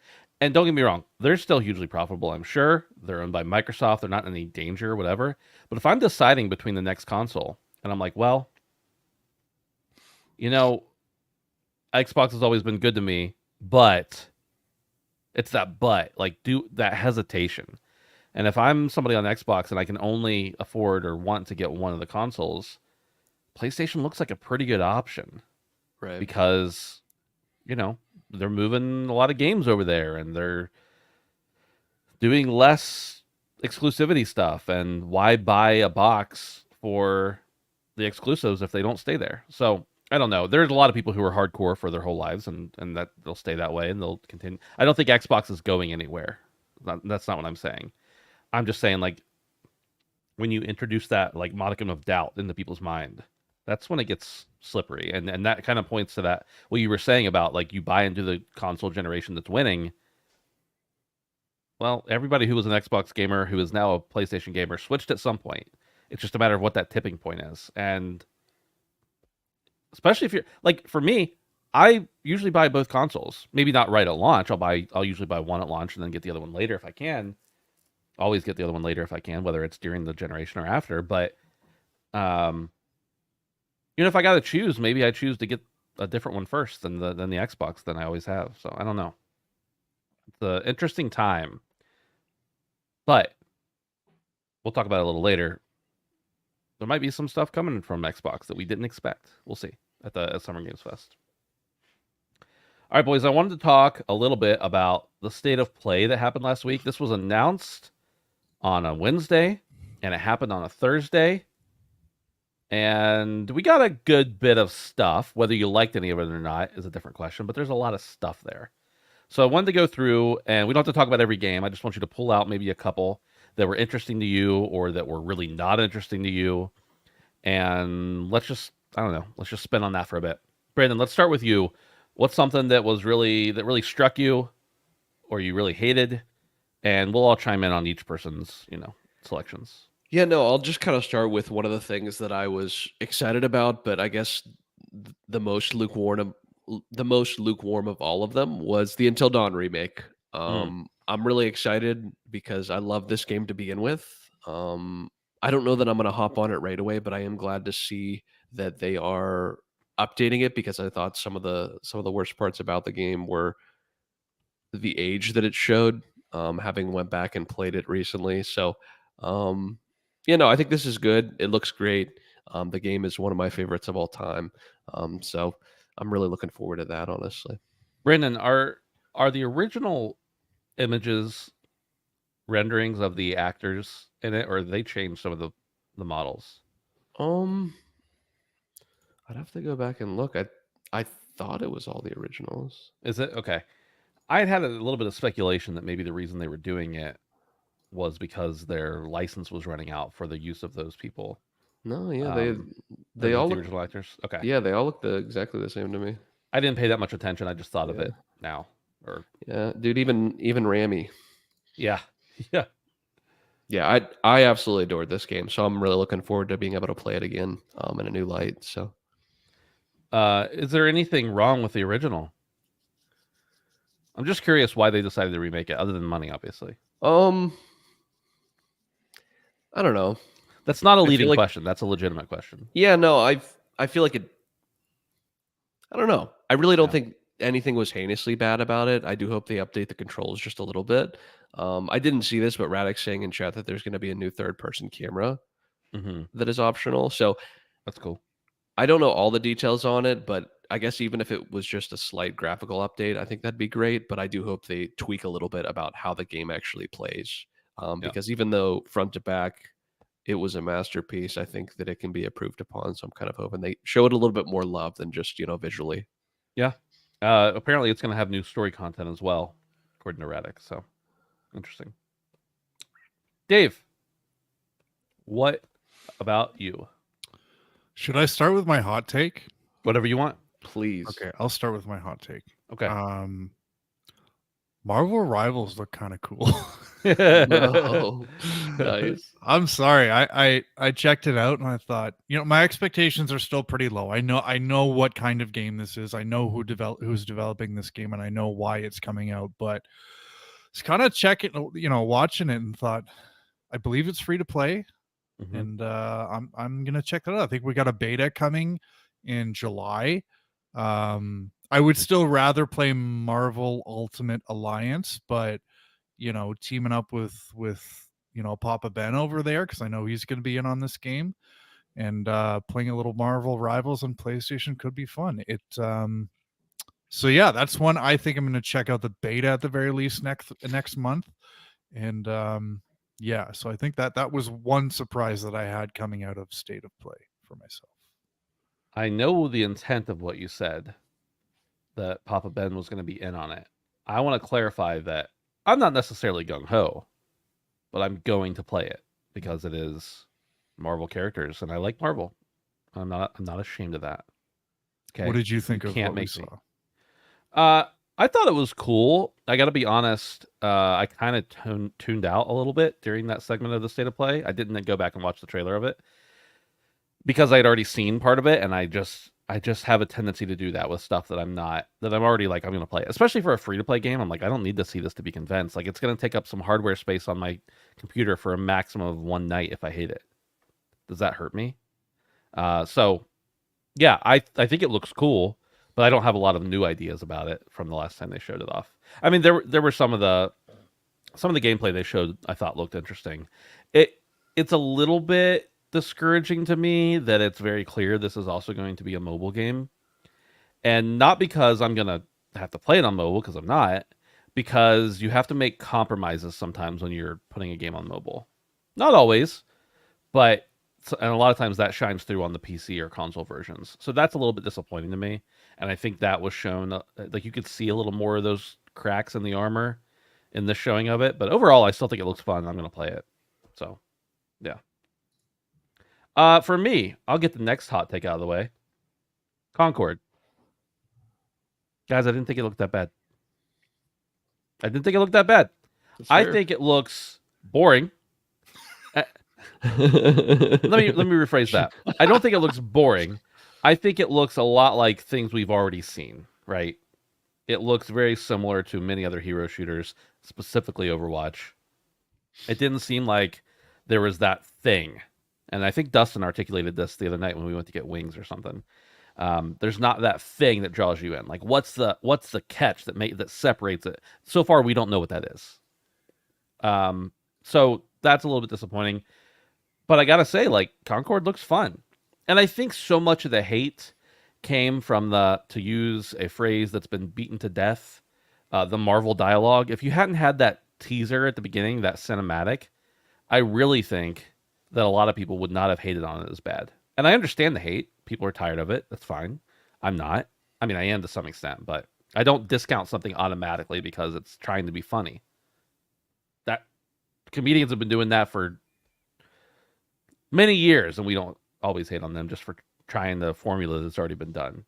And don't get me wrong, they're still hugely profitable, I'm sure. They're owned by Microsoft. They're not in any danger or whatever. But if I'm deciding between the next console and I'm like, well, you know, Xbox has always been good to me, but it's that but, like, do that hesitation. And if I'm somebody on Xbox and I can only afford or want to get one of the consoles, PlayStation looks like a pretty good option Right. because, you know, they're moving a lot of games over there and they're doing less exclusivity stuff. And why buy a box for the exclusives if they don't stay there? So I don't know. There's a lot of people who are hardcore for their whole lives and that they'll stay that way and they'll continue. I don't think Xbox is going anywhere. That's not what I'm saying. I'm just saying, like, when you introduce that like modicum of doubt into people's mind, that's when it gets slippery. And that kind of points to that what you were saying about, like, you buy into the console generation that's winning. Well, everybody who was an Xbox gamer who is now a PlayStation gamer switched at some point. It's just a matter of what that tipping point is. And especially if you're like, for me, I usually buy both consoles. Maybe not right at launch. I'll usually buy one at launch and then get the other one later if I can. Always get the other one later if I can, whether it's during the generation or after. But if I got to choose, maybe I choose to get a different one first than the Xbox than I always have. So I don't know. It's an interesting time, but we'll talk about it a little later. There might be some stuff coming from Xbox that we didn't expect. We'll see at Summer Games Fest. All right, boys, I wanted to talk a little bit about the state of play that happened last week. This was announced on a Wednesday, and it happened on a Thursday. And we got a good bit of stuff. Whether you liked any of it or not is a different question, but there's a lot of stuff there. So I wanted to go through, and we don't have to talk about every game. I just want you to pull out maybe a couple that were interesting to you or that were really not interesting to you. And let's just spin on that for a bit. Brandon, let's start with you. What's something that really struck you or you really hated? And we'll all chime in on each person's, selections. Yeah, no, I'll just kind of start with one of the things that I was excited about, but I guess the most lukewarm of all of them was the Until Dawn remake. I'm really excited because I love this game to begin with. I don't know that I'm going to hop on it right away, but I am glad to see that they are updating it because I thought some of the worst parts about the game were the age that it showed. Having went back and played it recently, so I think this is good. It looks great. The game is one of my favorites of all time. So I'm really looking forward to that, honestly. Brandon, are the original images renderings of the actors in it, or did they change some of the models? I'd have to go back and look. I thought it was all the originals. Is it? Okay. I had a little bit of speculation that maybe the reason they were doing it was because their license was running out for the use of those people. No, yeah, they all the look, original actors. Okay. yeah, they all look exactly the same to me. I didn't pay that much attention. I just thought of Yeah. it now. Or Yeah, dude, even Rami. yeah, yeah. Yeah, I absolutely adored this game, so I'm really looking forward to being able to play it again in a new light. So, Is there anything wrong with the original? I'm just curious why they decided to remake it, other than money, obviously. I don't know. That's not a feel leading like- question. That's a legitimate question. Yeah, no, I feel like it. I don't know. I really don't Yeah. think anything was heinously bad about it. I do hope they update the controls just a little bit. I didn't see this, but Radix saying in chat that there's going to be a new third-person camera Mm-hmm. that is optional. So That's cool. I don't know all the details on it, but I guess even if it was just a slight graphical update, I think that'd be great. But I do hope they tweak a little bit about how the game actually plays. Because even though front to back, it was a masterpiece, I think that it can be improved upon. So I'm kind of hoping they show it a little bit more love than just, visually. Apparently, it's going to have new story content as well, according to Radix. So interesting. Dave, what about you? Should I start with my hot take? Whatever you want. Please. Okay, I'll start with my hot take. Okay. Marvel Rivals look kind of cool. No. Nice. I'm sorry. I checked it out and I thought, my expectations are still pretty low. I know what kind of game this is. I know who's developing this game, and I know why it's coming out. But it's kind of checking, watching it and thought, I believe it's free to play, Mhm. and I'm gonna check that out. I think we got a beta coming in July. I would still rather play Marvel Ultimate Alliance, but teaming up with Papa Ben over there, because I know he's going to be in on this game, and playing a little Marvel Rivals on PlayStation could be fun. So yeah, that's one I think I'm going to check out the beta at the very least next month, and yeah, so I think that was one surprise that I had coming out of State of Play for myself. I know the intent of what you said, that Papa Ben was going to be in on it. I want to clarify that I'm not necessarily gung ho, but I'm going to play it because it is Marvel characters, and I like Marvel. I'm not ashamed of that. Okay. What did you think You of can't what we make me. saw? I thought it was cool. I got to be honest. I kind of tuned out a little bit during that segment of the State of Play. I didn't go back and watch the trailer of it because I'd already seen part of it, and I just have a tendency to do that with stuff that I'm already like, I'm going to play it. Especially for a free to play game. I'm like, I don't need to see this to be convinced. Like, it's going to take up some hardware space on my computer for a maximum of one night if I hate it. Does that hurt me? So yeah, I think it looks cool, but I don't have a lot of new ideas about it from the last time they showed it off. I mean, there were some of the gameplay they showed I thought looked interesting. It's a little bit discouraging to me that it's very clear this is also going to be a mobile game. And not because I'm going to have to play it on mobile, because I'm not, because you have to make compromises sometimes when you're putting a game on mobile. Not always, but and a lot of times that shines through on the PC or console versions. So that's a little bit disappointing to me. And I think that was shown, like you could see a little more of those cracks in the armor in the showing of it. But overall, I still think it looks fun. I'm going to play it. So, yeah. For me, I'll get the next hot take out of the way. Concord. Guys, I didn't think it looked that bad. I think it looks boring. Let me rephrase that. I don't think it looks boring. I think it looks a lot like things we've already seen, right? It looks very similar to many other hero shooters, specifically Overwatch. It didn't seem like there was that thing. And I think Dustin articulated this the other night when we went to get wings or something. There's not that thing that draws you in. Like, what's the catch that separates it? So far, we don't know what that is. So that's a little bit disappointing. But I gotta say, like, Concord looks fun. And I think so much of the hate came from to use a phrase that's been beaten to death, the Marvel dialogue. If you hadn't had that teaser at the beginning, that cinematic, I really think that a lot of people would not have hated on it as bad. And I understand the hate. People are tired of it. That's fine. I'm not. I mean, I am to some extent, but I don't discount something automatically because it's trying to be funny. That comedians have been doing that for many years, and we don't always hate on them just for trying the formula that's already been done.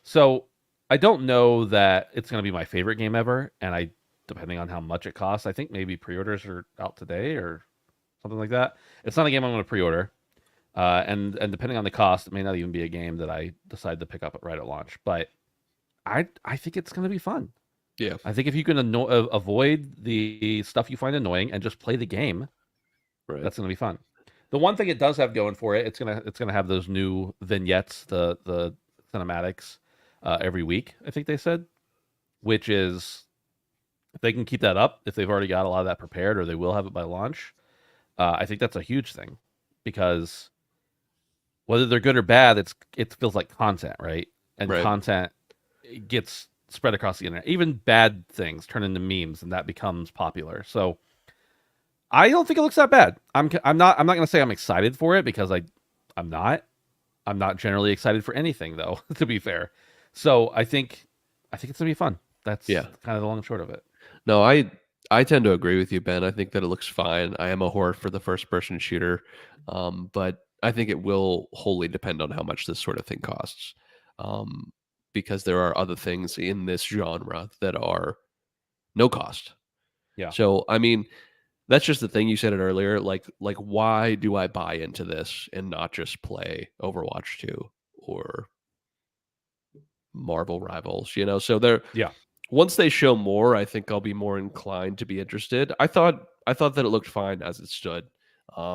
So I don't know that it's going to be my favorite game ever, and depending on how much it costs, I think maybe pre-orders are out today or something like that. It's not a game I'm going to pre-order, and depending on the cost, it may not even be a game that I decide to pick up right at launch. But I think it's going to be fun. Yeah. I think if you can avoid the stuff you find annoying and just play the game, Right. that's going to be fun. The one thing it does have going for it, it's gonna have those new vignettes, the cinematics, every week. I think they said, which is, if they can keep that up, if they've already got a lot of that prepared, or they will have it by launch, I think that's a huge thing, because whether they're good or bad, it feels like content, right? And Right. content gets spread across the internet. Even bad things turn into memes, and that becomes popular. So I don't think it looks that bad. I'm not going to say I'm excited for it, because I'm not. I'm not generally excited for anything, though, to be fair. So I think it's going to be fun. That's kind of the long and short of it. No, I tend to agree with you, Ben. I think that it looks fine. I am a whore for the first person shooter, but I think it will wholly depend on how much this sort of thing costs, because there are other things in this genre that are no cost. Yeah. So I mean, that's just the thing. You said it earlier. Like why do I buy into this and not just play Overwatch 2 or Marvel Rivals? You know, so they're Yeah. once they show more, I think I'll be more inclined to be interested. I thought that it looked fine as it stood.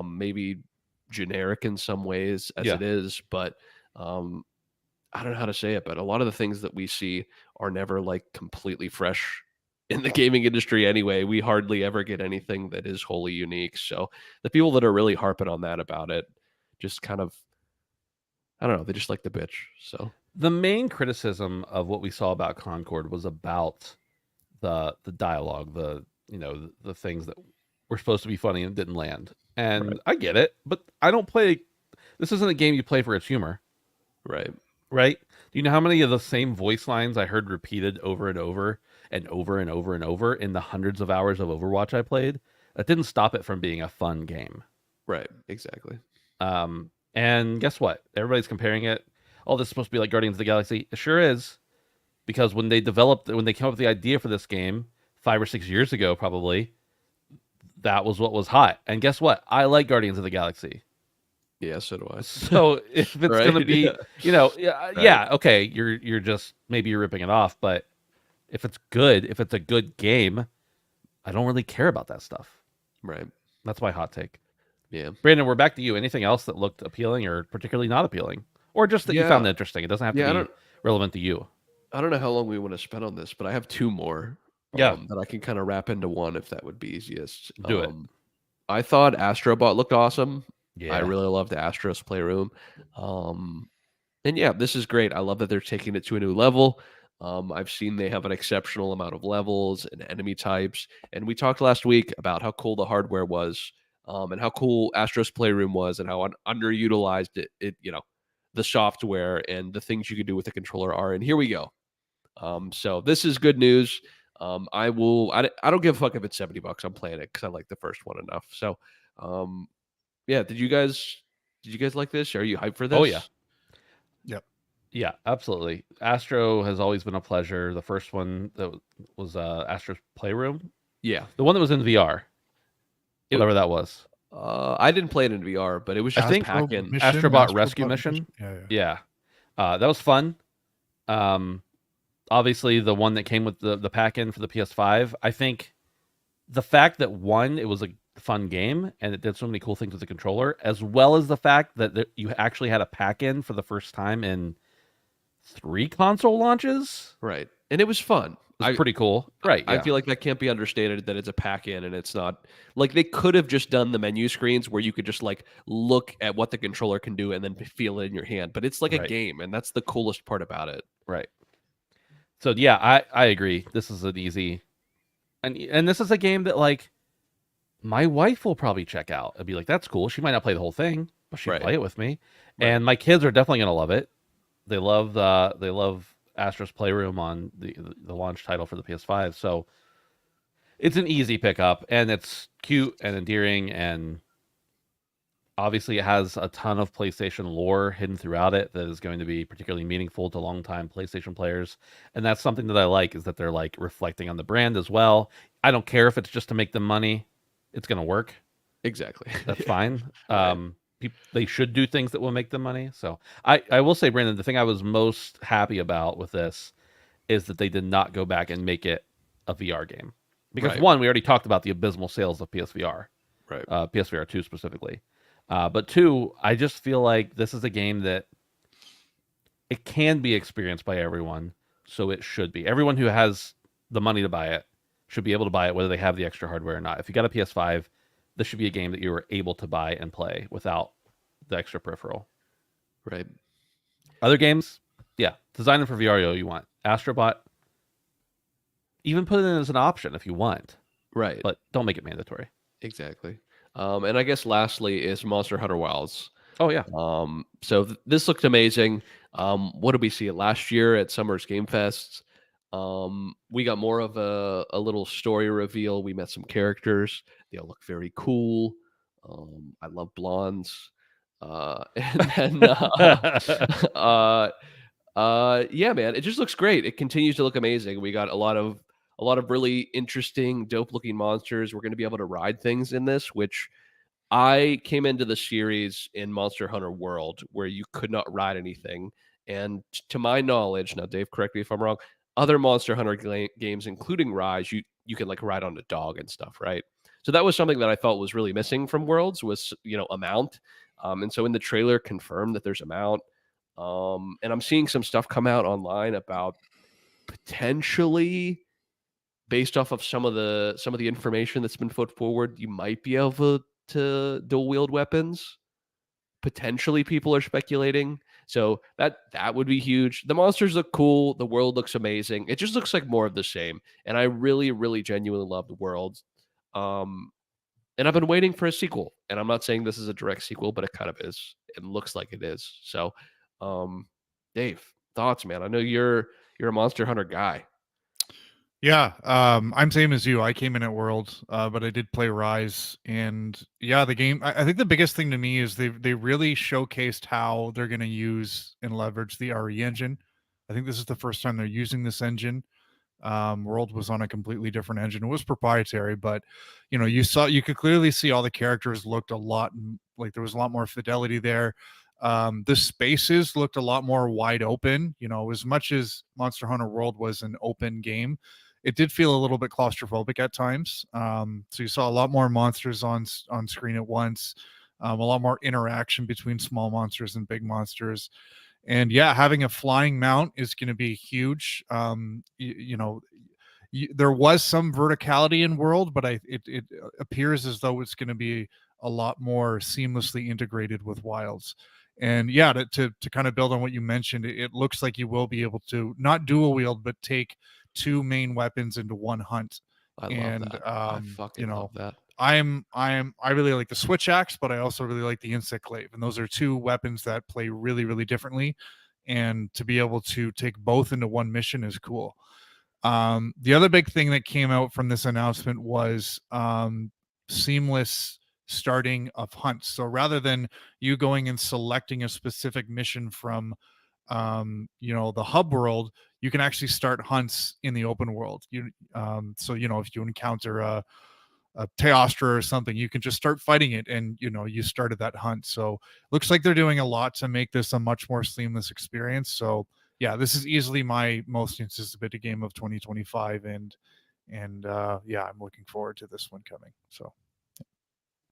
Maybe generic in some ways as Yeah. it is, but I don't know how to say it, but a lot of the things that we see are never like completely fresh in the gaming industry anyway. We hardly ever get anything that is wholly unique. So the people that are really harping on that about it just kind of, I don't know, they just like the bitch. So The main criticism of what we saw about Concord was about the dialogue, the things that were supposed to be funny and didn't land. And Right. I get it, but I don't play. This isn't a game you play for its humor, right. right? Do you know how many of the same voice lines I heard repeated over and over and over and over and over in the hundreds of hours of Overwatch I played? That didn't stop it from being a fun game. Right. Exactly. And guess what? Everybody's comparing it. Oh, this is supposed to be like Guardians of the Galaxy. It sure is. Because when they came up with the idea for this game 5 or 6 years ago, probably, that was what was hot. And guess what? I like Guardians of the Galaxy. Yeah, so do I. So if it's Right, going to be, yeah. yeah, okay, you're just maybe you're ripping it off, but if it's good, if it's a good game, I don't really care about that stuff. Right. That's my hot take. Yeah. Brandon, we're back to you. Anything else that looked appealing or particularly not appealing, or just that you found Yeah. interesting? It doesn't have Yeah, I to be don't relevant to you. I don't know how long we want to spend on this, but I have two more Yeah. that I can kind of wrap into one if that would be easiest. Do it. I thought Astrobot looked awesome. Yeah, I really loved Astro's Playroom. And yeah, this is great. I love that they're taking it to a new level. I've seen they have an exceptional amount of levels and enemy types. And we talked last week about how cool the hardware was, and how cool Astro's Playroom was, and how underutilized the software and the things you could do with the controller are. And here we go. So this is good news. I don't give a fuck if it's $70. I'm playing it because I like the first one enough. So, yeah. Did you guys like this? Are you hyped for this? Oh, yeah. Yep. Yeah, absolutely. Astro has always been a pleasure. The first one that was Astro's Playroom, Yeah. the one that was in VR, It- whatever that was. I didn't play it in VR, but it was I just think pack-in. Astrobot Rescue Mission? Yeah. Yeah, that was fun. Obviously, the one that came with the pack-in for the PS5. I think the fact that one, it was a fun game and it did so many cool things with the controller, as well as the fact that you actually had a pack-in for the first time in 3 console launches, Right. And it was fun. was pretty cool. Right? I Yeah. feel like that can't be understated that it's a pack-in and it's not like they could have just done the menu screens where you could just like look at what the controller can do and then feel it in your hand. But it's like a Right. game, and that's the coolest part about it. Right. So yeah, I agree. This is an easy, and this is a game that like my wife will probably check out and be like, "That's cool." She might not play the whole thing, but she'll Right. play it with me. Right. And my kids are definitely gonna love it. They love Astro's Playroom on the launch title for the PS5. So it's an easy pickup, and it's cute and endearing, and obviously it has a ton of PlayStation lore hidden throughout it that is going to be particularly meaningful to longtime PlayStation players. And that's something that I like, is that they're like reflecting on the brand as well. I don't care if it's just to make them money. It's going to work. Exactly. That's fine. Right. They should do things that will make them money. So I will say, Brandon, the thing I was most happy about with this is that they did not go back and make it a VR game. Because Right. one, we already talked about the abysmal sales of PSVR. Right. PSVR 2 specifically. But two, I just feel like this is a game that it can be experienced by everyone, so it should be. Everyone who has the money to buy it should be able to buy it, whether they have the extra hardware or not. If you got a PS5, this should be a game that you were able to buy and play without the extra peripheral. Right. Other games, yeah, design them for VR you want. Astrobot, even put it in as an option if you want, Right. but don't make it mandatory. Exactly. And I guess lastly is Monster Hunter Wilds. Oh, yeah. So this looked amazing. What did we see it last year at Summer's Game Fest? We got more of a little story reveal. We met some characters. They all look very cool. I love blondes. And then yeah, man, it just looks great. It continues to look amazing. We got a lot of a lot of really interesting, dope-looking monsters. We're going to be able to ride things in this, which I came into the series in Monster Hunter World where you could not ride anything. And to my knowledge, now Dave, correct me if I'm wrong, other Monster Hunter games, including Rise, you can like ride on a dog and stuff, right? So that was something that I felt was really missing from Worlds was, a mount. And so in the trailer confirmed that there's a mount. And I'm seeing some stuff come out online about potentially based off of some of the information that's been put forward, you might be able to dual wield weapons. Potentially, people are speculating. So that would be huge. The monsters look cool. The world looks amazing. It just looks like more of the same. And I really, really genuinely love the world. And I've been waiting for a sequel. And I'm not saying this is a direct sequel, but it kind of is. It looks like it is. So, Dave, thoughts, man? I know you're a Monster Hunter guy. Yeah, I'm same as you. I came in at World, but I did play Rise, and yeah, the game. I think the biggest thing to me is they really showcased how they're going to use and leverage the RE engine. I think this is the first time they're using this engine. World was on a completely different engine. It was proprietary, but you could clearly see all the characters looked a lot like there was a lot more fidelity there. The spaces looked a lot more wide open. As much as Monster Hunter World was an open game, it did feel a little bit claustrophobic at times. So you saw a lot more monsters on screen at once, a lot more interaction between small monsters and big monsters. And yeah, having a flying mount is going to be huge. There was some verticality in World, but it appears as though it's going to be a lot more seamlessly integrated with Wilds. And yeah, to kind of build on what you mentioned, it looks like you will be able to not dual wield, but take two main weapons into one hunt. I love that. I fucking love that. I really like the switch axe, but I also really like the insect glaive, and those are two weapons that play really, really differently. And to be able to take both into one mission is cool. The other big thing that came out from this announcement was seamless starting of hunts. So rather than you going and selecting a specific mission from the hub world, you can actually start hunts in the open world. So if you encounter a Teostra or something, you can just start fighting it, and you started that hunt. So looks like they're doing a lot to make this a much more seamless experience. So yeah, this is easily my most anticipated game of 2025, and yeah, I'm looking forward to this one coming. So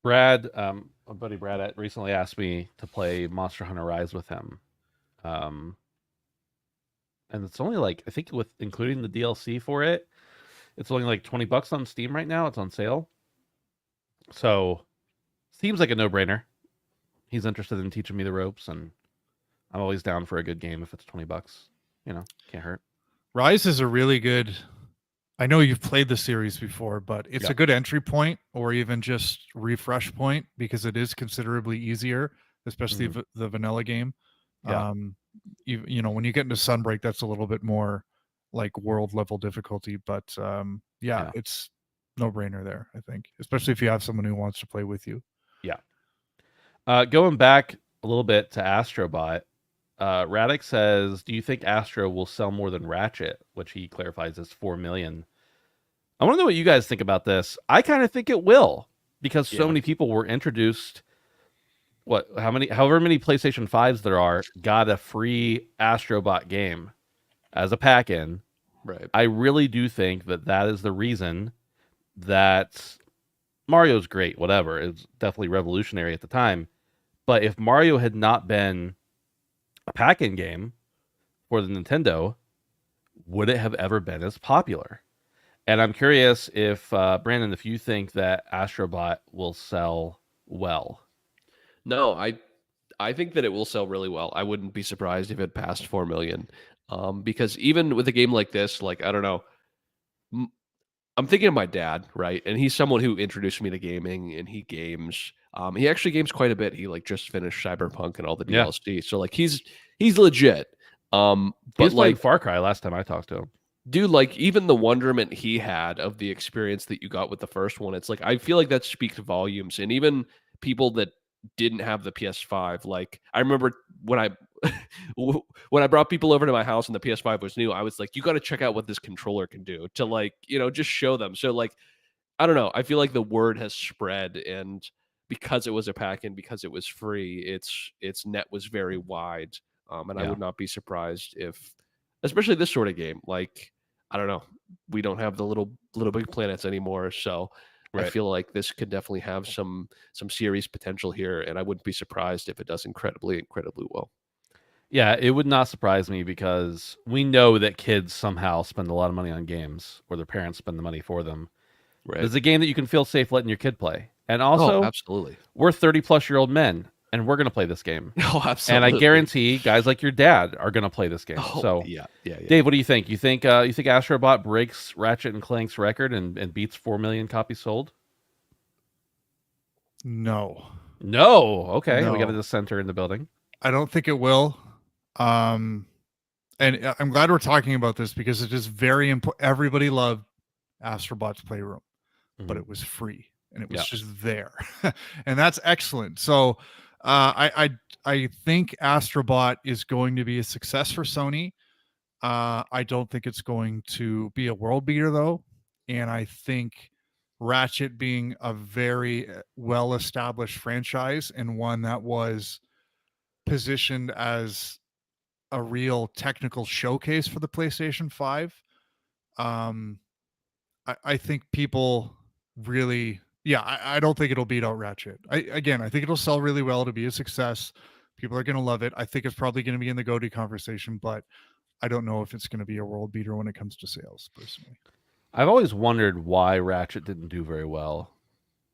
Brad, my buddy Brad recently asked me to play Monster Hunter Rise with him. And it's only like, I think with including the DLC for it, it's only like $20 on Steam right now. It's on sale. So seems like a no-brainer. He's interested in teaching me the ropes, and I'm always down for a good game if it's $20. Can't hurt. Rise is a really good, I know you've played the series before, but it's a good entry point, or even just refresh point, because it is considerably easier, especially the vanilla game. Yeah. When you get into Sunbreak, that's a little bit more like world level difficulty, but it's no brainer there, I think, especially if you have someone who wants to play with you. Yeah. Going back a little bit to Astrobot, Radix says, do you think Astro will sell more than Ratchet, which he clarifies as 4 million? I want to know what you guys think about this. I kind of think it will, because so many people were introduced. However many PlayStation 5s there are, got a free Astrobot game as a pack-in. Right. I really do think that is the reason that Mario's great, whatever. It's definitely revolutionary at the time. But if Mario had not been a pack-in game for the Nintendo, would it have ever been as popular? And I'm curious if, Brandon, if you think that Astrobot will sell well. No, I think that it will sell really well. I wouldn't be surprised if it passed 4 million. Because even with a game like this, like, I don't know, I'm thinking of my dad, right? And he's someone who introduced me to gaming, and he games. He actually games quite a bit. He like just finished Cyberpunk and all the DLC. So like he's legit. But He was playing like Far Cry last time I talked to him. dude, like even the wonderment he had of the experience that you got with the first one, it's like I feel like that speaks volumes. And even people that didn't have the PS5, like I remember when when I brought people over to my house and the PS5 was new, I was like, you got to check out what this controller can do to like, just show them. So like, I don't know. I feel like the word has spread, and because it was a pack and because it was free, its net was very wide. And I Yeah. would not be surprised if, especially this sort of game, like I don't know, we don't have the little big planets anymore, so I Right. feel like this could definitely have some series potential here, and I wouldn't be surprised if it does incredibly well. Yeah, it would not surprise me because we know that kids somehow spend a lot of money on games, or their parents spend the money for them. Right? It's a game that you can feel safe letting your kid play. And Oh, also, absolutely. we're 30-plus-year-old men, and we're going to play this game. Oh, And absolutely. I guarantee guys like your dad are going to play this game. Oh, So, yeah. Dave, what do you think? You think Astrobot breaks Ratchet and Clank's record and beats 4 million copies sold? No, No. Okay, we got a No. dissenter in the building. I don't think it will. And I'm glad we're talking about this because it is very important. Everybody loved Astrobot's Playroom, but Mhm. it was free and it was Yeah. just there, and that's excellent. So I think Astrobot is going to be a success for Sony. I don't think it's going to be a world beater though, and I think Ratchet being a very well established franchise and one that was positioned as a real technical showcase for the PlayStation 5. I think people really, I don't think it'll beat out Ratchet. I think it'll sell really well to be a success. People are going to love it. I think it's probably going to be in the GOTY conversation, but I don't know if it's going to be a world beater when it comes to sales, personally. I've always wondered why Ratchet didn't do very well.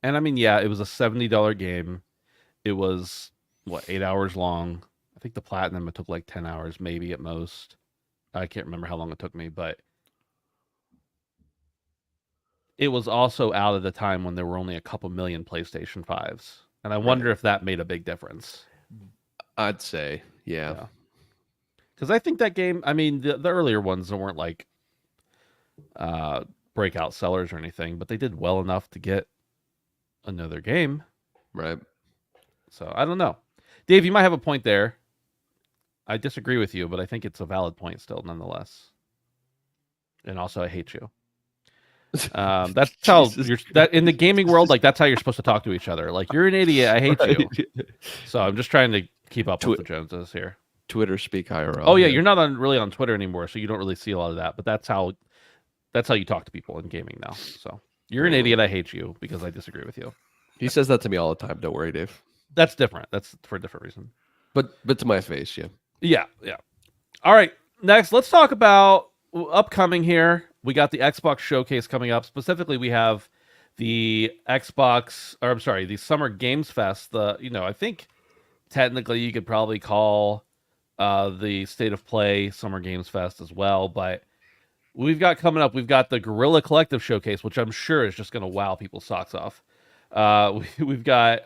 And I mean, yeah, it was a $70 game. It was, 8 hours long. I think the platinum, it took like 10 hours, maybe at most. I can't remember how long it took me, but it was also out at the time when there were only a couple million PlayStation 5s. And I wonder if that made a big difference. I'd say, yeah. Yeah. Because I think that game, I mean, the earlier ones weren't like breakout sellers or anything, but they did well enough to get another game. Right. So I don't know. Dave, you might have a point there. I disagree with you, but I think it's a valid point still, nonetheless. And also, I hate you. That's how that in the gaming world, like that's how you're supposed to talk to each other. Like you're an idiot. I hate you. So I'm just trying to keep up with the Joneses here. Twitter speak IRL. Oh yeah, you're not really on Twitter anymore, so you don't really see a lot of that. But that's how you talk to people in gaming now. So you're an idiot. I hate you because I disagree with you. He says that to me all the time. Don't worry, Dave. That's different. That's for a different reason. But to my face, yeah. Yeah. All right. Next, let's talk about upcoming here. We got the Xbox showcase coming up. Specifically, we have the the Summer Games Fest. I think technically you could probably call the State of Play Summer Games Fest as well. But we've got coming up, we've got the Guerrilla Collective showcase, which I'm sure is just going to wow people's socks off. We've got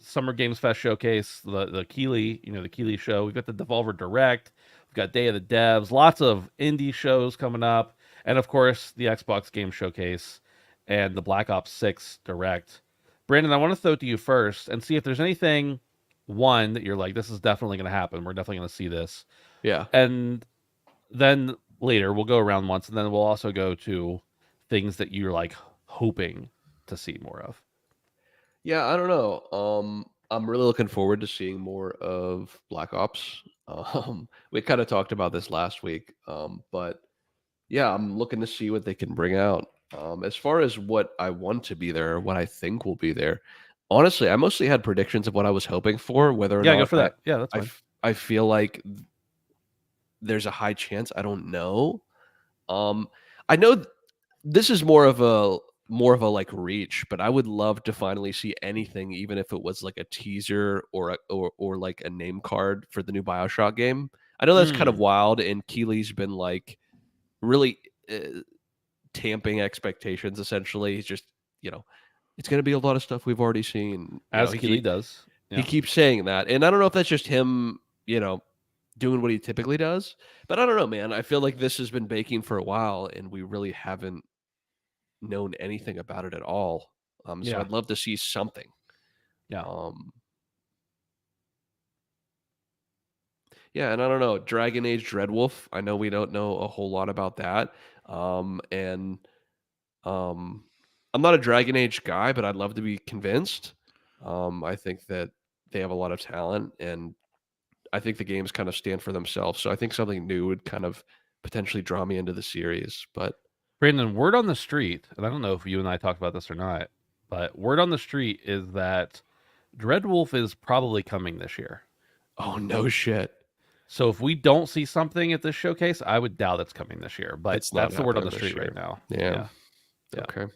Summer Games Fest showcase, the Keighley, the Keighley show. We've got the Devolver Direct. We've got Day of the Devs. Lots of indie shows coming up. And of course, the Xbox Game Showcase and the Black Ops 6 Direct. Brandon, I want to throw it to you first and see if there's anything, one, that you're like, this is definitely going to happen. We're definitely going to see this. Yeah. And then later, we'll go around once, and then we'll also go to things that you're like hoping to see more of. Yeah, I don't know. I'm really looking forward to seeing more of Black Ops. We kind of talked about this last week, but yeah, I'm looking to see what they can bring out. As far as what I want to be there, what I think will be there, honestly, I mostly had predictions of what I was hoping for. Whether or Yeah, not go for that. Yeah, that's fine. I feel like there's a high chance. I don't know. I know this is more of a like reach, but I would love to finally see anything, even if it was like a teaser or like a name card for the new BioShock game. I know that's kind of wild, and Keighley's been like really tamping expectations. Essentially, he's just it's going to be a lot of stuff we've already seen. As Keighley does. Yeah. He keeps saying that, and I don't know if that's just him, doing what he typically does. But I don't know, man. I feel like this has been baking for a while, and we really haven't known anything about it at all. So I'd love to see something. Yeah. Yeah, and I don't know, Dragon Age Dreadwolf. I know we don't know a whole lot about that. And I'm not a Dragon Age guy, but I'd love to be convinced. I think that they have a lot of talent, and I think the games kind of stand for themselves. So I think something new would kind of potentially draw me into the series. But Brandon, word on the street, and I don't know if you and I talked about this or not, but word on the street is that Dreadwolf is probably coming this year. oh no shit, So if we don't see something at this showcase, I would doubt it's coming this year. But It's not that's the word on the happening this street right year. now. Yeah. Yeah. Okay.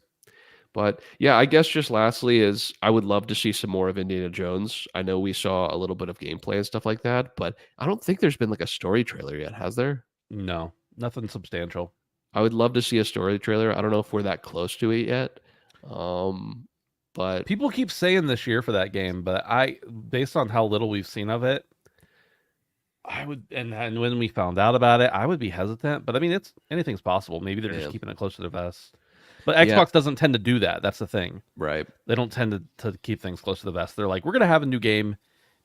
But yeah, I guess just lastly is I would love to see some more of Indiana Jones. I know we saw a little bit of gameplay and stuff like that, but I don't think there's been like a story trailer yet, has there? No, nothing substantial. I would love to see a story trailer. I don't know if we're that close to it yet. But People keep saying this year for that game, but based on how little we've seen of it, I would, and when we found out about it, I would be hesitant. But I mean, anything's possible. Maybe they're Yeah. just keeping it close to their vest. But Xbox doesn't tend to do that. That's the thing. right. They don't tend to keep things close to the vest. They're like, we're gonna have a new game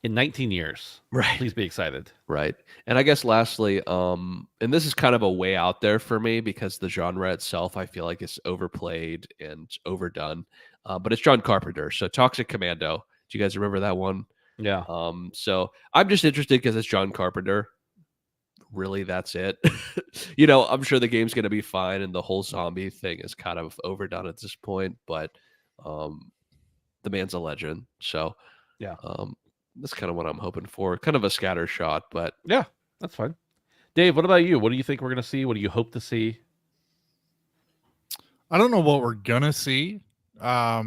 in 19 years. Right. Please be excited. Right. And I guess lastly, and this is kind of a way out there for me because the genre itself I feel like is overplayed and overdone. But it's John Carpenter. So Toxic Commando. Do you guys remember that one? Yeah. So I'm just interested because it's John Carpenter. Really, that's it. I'm sure the game's gonna be fine and the whole zombie thing is kind of overdone at this point, but the man's a legend. So Yeah. that's kind of what I'm hoping for. Kind of a scatter shot, but Yeah, that's fine. Dave, what about you? What do you think we're gonna see? What do you hope to see? I don't know what we're gonna see. I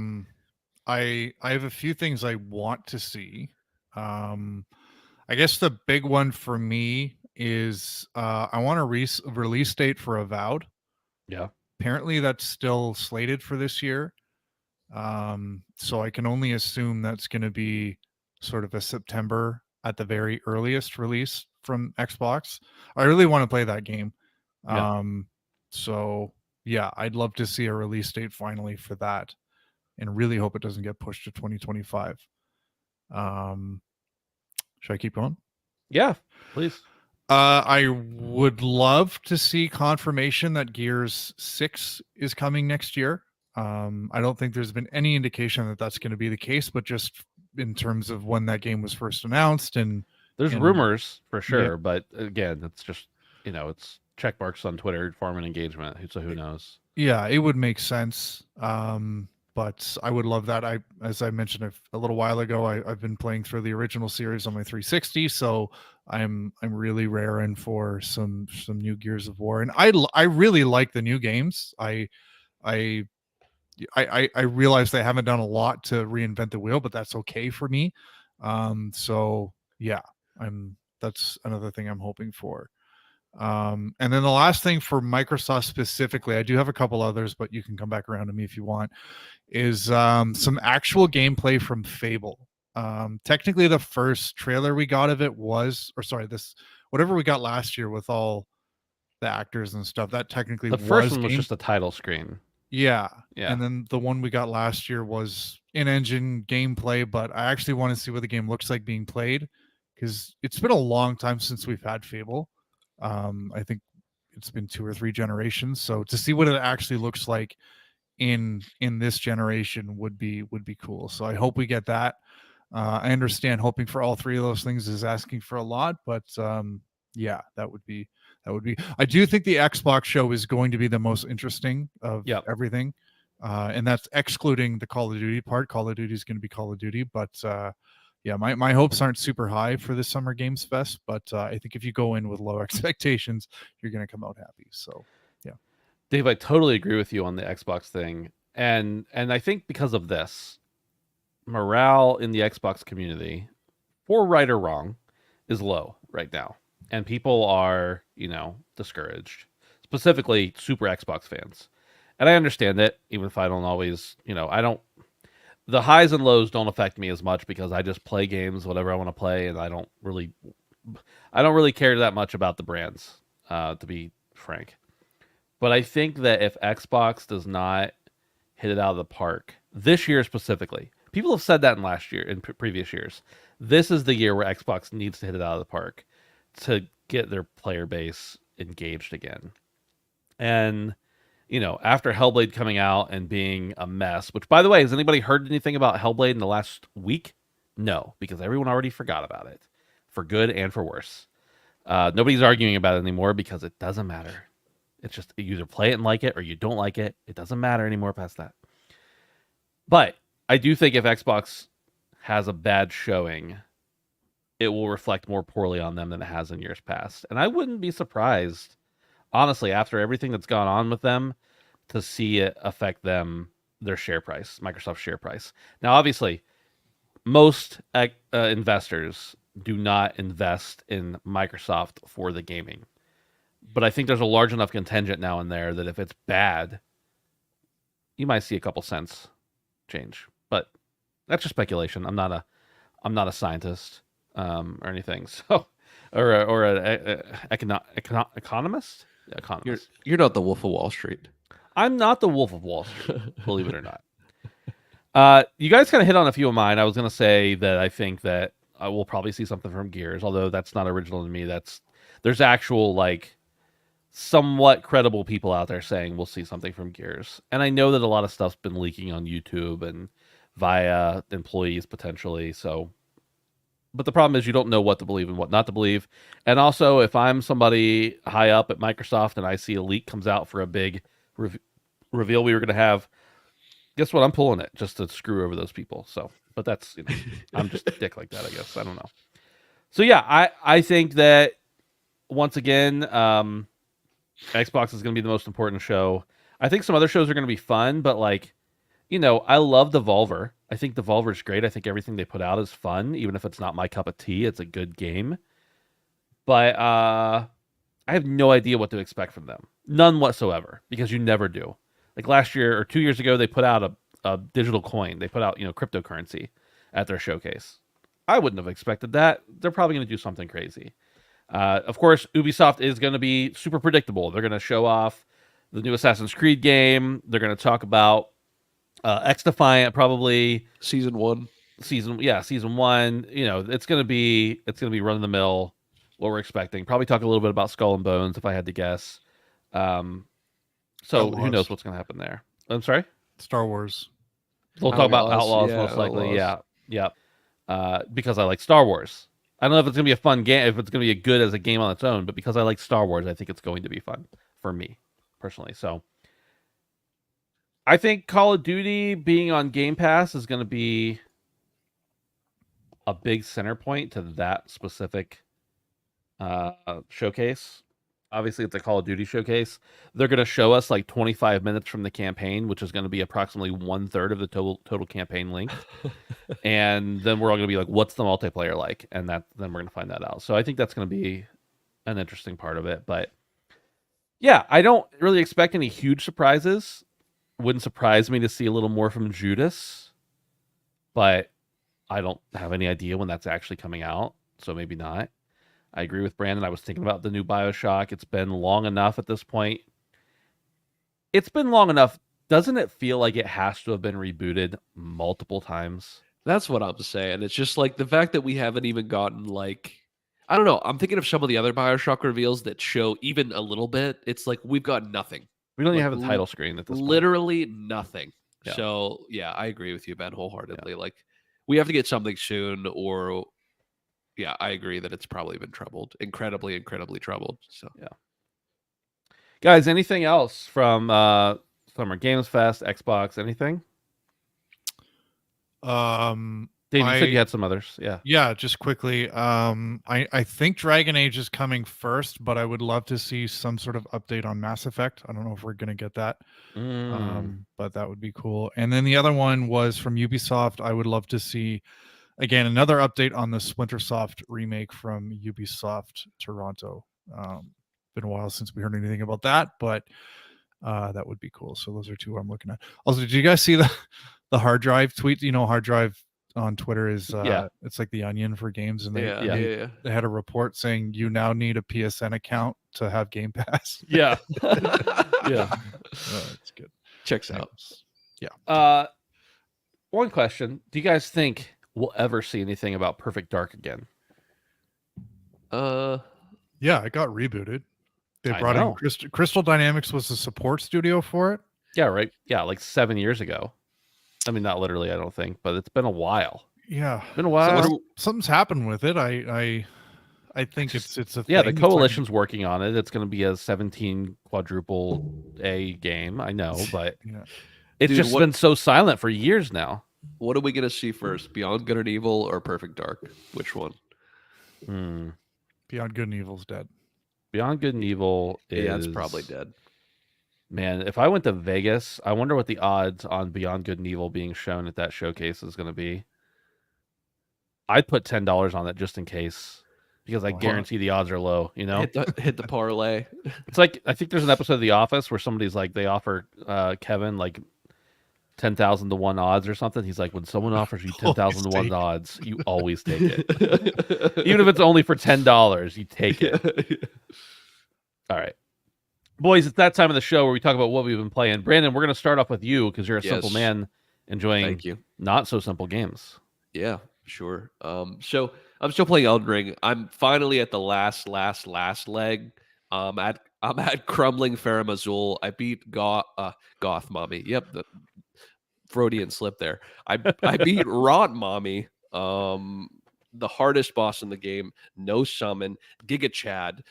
have a few things I want to see. I guess the big one for me is I want a release date for Avowed. Yeah. Apparently, that's still slated for this year. So I can only assume that's going to be sort of a September at the very earliest release from Xbox. I really want to play that game. Yeah. So yeah, I'd love to see a release date finally for that, and really hope it doesn't get pushed to 2025. Should I keep going? Yeah, please. I would love to see confirmation that Gears 6 is coming next year. I don't think there's been any indication that that's going to be the case, but just in terms of when that game was first announced, and There's and- rumors for sure, but again, it's just it's check marks on Twitter, farming engagement. So who knows? yeah, it would make sense. But I would love that. As I mentioned a little while ago, I've been playing through the original series on my 360, so I'm really raring for some new Gears of War, and I really like the new games. I realize they haven't done a lot to reinvent the wheel, but that's okay for me. So yeah, that's another thing I'm hoping for. And then the last thing for Microsoft specifically, I do have a couple others, but you can come back around to me if you want, is some actual gameplay from Fable. Technically the first trailer we got of it was, whatever we got last year with all the actors and stuff, that technically The first one was just a title screen. yeah. Yeah. And then the one we got last year was in-engine gameplay, but I actually want to see what the game looks like being played, because it's been a long time since we've had Fable. I think it's been 2 or 3 generations. So to see what it actually looks like in this generation would be cool. So I hope we get that. I understand hoping for all 3 of those things is asking for a lot, but yeah, that would be. I do think the Xbox show is going to be the most interesting of everything, and that's excluding the Call of Duty part. Call of Duty is going to be Call of Duty, but yeah, my hopes aren't super high for this Summer Games Fest. But I think if you go in with low expectations, you're going to come out happy. So yeah, Dave, I totally agree with you on the Xbox thing, and I think because of this, morale in the Xbox community, for right or wrong, is low right now. And people are, discouraged, specifically super Xbox fans. And I understand it, even if I don't always, the highs and lows don't affect me as much because I just play games, whatever I want to play. And I don't really care that much about the brands, to be frank. But I think that if Xbox does not hit it out of the park this year specifically, people have said that in previous years, this is the year where Xbox needs to hit it out of the park. to get their player base engaged again. And after Hellblade coming out and being a mess, which, by the way, has anybody heard anything about Hellblade in the last week? No, because everyone already forgot about it, for good and for worse. Nobody's arguing about it anymore because it doesn't matter. It's just you either play it and like it or you don't like it. It doesn't matter anymore past that. But I do think if Xbox has a bad showing, it will reflect more poorly on them than it has in years past. And I wouldn't be surprised, honestly, after everything that's gone on with them, to see it affect their share price, Microsoft's share price. Now, obviously, most investors do not invest in Microsoft for the gaming. But I think there's a large enough contingent now and there that if it's bad, you might see a couple cents change. But that's just speculation. I'm not a scientist or anything. So, or an economist. Economist. You're not the Wolf of Wall Street. I'm not the Wolf of Wall Street, believe it or not. You guys kind of hit on a few of mine. I was going to say that I think that I will probably see something from Gears, although that's not original to me. There's actual somewhat credible people out there saying we'll see something from Gears. And I know that a lot of stuff's been leaking on YouTube and via employees potentially. So, but the problem is you don't know what to believe and what not to believe. And also, if I'm somebody high up at Microsoft and I see a leak comes out for a big reveal we were going to have, guess what? I'm pulling it just to screw over those people. So, but that's, I'm just a dick like that, I guess. I don't know. So yeah, I think that once again, Xbox is going to be the most important show. I think some other shows are going to be fun, but I love Devolver. I think Devolver is great. I think everything they put out is fun, even if it's not my cup of tea. It's a good game. But I have no idea what to expect from them. None whatsoever, because you never do. Like last year or 2 years ago, they put out a digital coin. They put out, cryptocurrency at their showcase. I wouldn't have expected that. They're probably going to do something crazy. Of course, Ubisoft is going to be super predictable. They're going to show off the new Assassin's Creed game. They're going to talk about X-Defiant, probably Season 1. Season 1. It's going to be run of the mill. What we're expecting. Probably talk a little bit about Skull and Bones, if I had to guess. So Outlaws. who knows what's going to happen there? I'm sorry. Star Wars. We'll talk about Outlaws, Outlaws most likely. Outlaws. Yeah. Because I like Star Wars. I don't know if it's going to be a fun game, if it's going to be good as a game on its own, but because I like Star Wars, I think it's going to be fun for me personally. So I think Call of Duty being on Game Pass is going to be a big center point to that specific showcase. Obviously, it's a Call of Duty showcase. They're going to show us 25 minutes from the campaign, which is going to be approximately 1/3 of the total campaign length. And then we're all going to be like, what's the multiplayer like? And then we're going to find that out. So I think that's going to be an interesting part of it. But yeah, I don't really expect any huge surprises. Wouldn't surprise me to see a little more from Judas. But I don't have any idea when that's actually coming out. So maybe not. I agree with Brandon. I was thinking about the new BioShock. It's been long enough at this point. It's been long enough. Doesn't it feel like it has to have been rebooted multiple times? That's what I'm saying. It's just the fact that we haven't even gotten I don't know. I'm thinking of some of the other BioShock reveals that show even a little bit. It's we've got nothing. We don't even have a title screen at this point. Literally nothing. Yeah. So yeah, I agree with you, Ben, wholeheartedly. We have to get something soon, or yeah, I agree that it's probably been troubled, incredibly, incredibly troubled. So yeah, guys, anything else from Summer Games Fest, Xbox, anything? Dave, you said you had some others. Yeah, just quickly. I think Dragon Age is coming first, but I would love to see some sort of update on Mass Effect. I don't know if we're gonna get that. But that would be cool. And then the other one was from Ubisoft. I would love to see again another update on the Splintersoft remake from Ubisoft Toronto. Been a while since we heard anything about that, but that would be cool. So those are two I'm looking at. Also, did you guys see the hard drive tweet? Hard drive on Twitter is it's like the Onion for games, and they had a report saying you now need a PSN account to have Game Pass. Yeah. It's good. checks out. Yeah. One question: do you guys think we'll ever see anything about Perfect Dark again? Yeah, it got rebooted. They I brought in know. Crystal Dynamics was the support studio for it. Yeah, right. Yeah, like 7 years ago. I mean, not literally, I don't think, but it's been a while. Yeah, Been a while. something's happened with it. I think it's a Yeah, thing. the It's coalition's working on it. It's going to be a 17 quadruple A game. I know, but yeah. it's Dude, just been so silent for years now. What are we gonna see first? Beyond Good and Evil or Perfect Dark? Which one? Beyond Good and Evil's dead. Beyond Good and Evil is Yeah, it's probably dead. Man, if I went to Vegas, I wonder what the odds on Beyond Good and Evil being shown at that showcase is going to be. I'd put $10 on it just in case, because I Wow. guarantee the odds are low. You know, Hit the parlay. it's like I think there's an episode of The Office where somebody's like they offer Kevin like 10,000 to 1 odds or something. He's like, when someone offers you 10,000 to 1 take it. odds, you always take it, even if it's only for $10. You take it. All right. Boys, it's that time of the show where we talk about what we've been playing. Brandon, we're going to start off with you because you're a simple Yes. man enjoying Thank you. not so simple games. Yeah, sure. So I'm still playing Elden Ring. I'm finally at the last leg. I'm at Crumbling Farum Azula. I beat Goth Mommy. Yep, the Freudian slip there. I beat Rot Mommy. The hardest boss in the game. No summon. Giga Chad.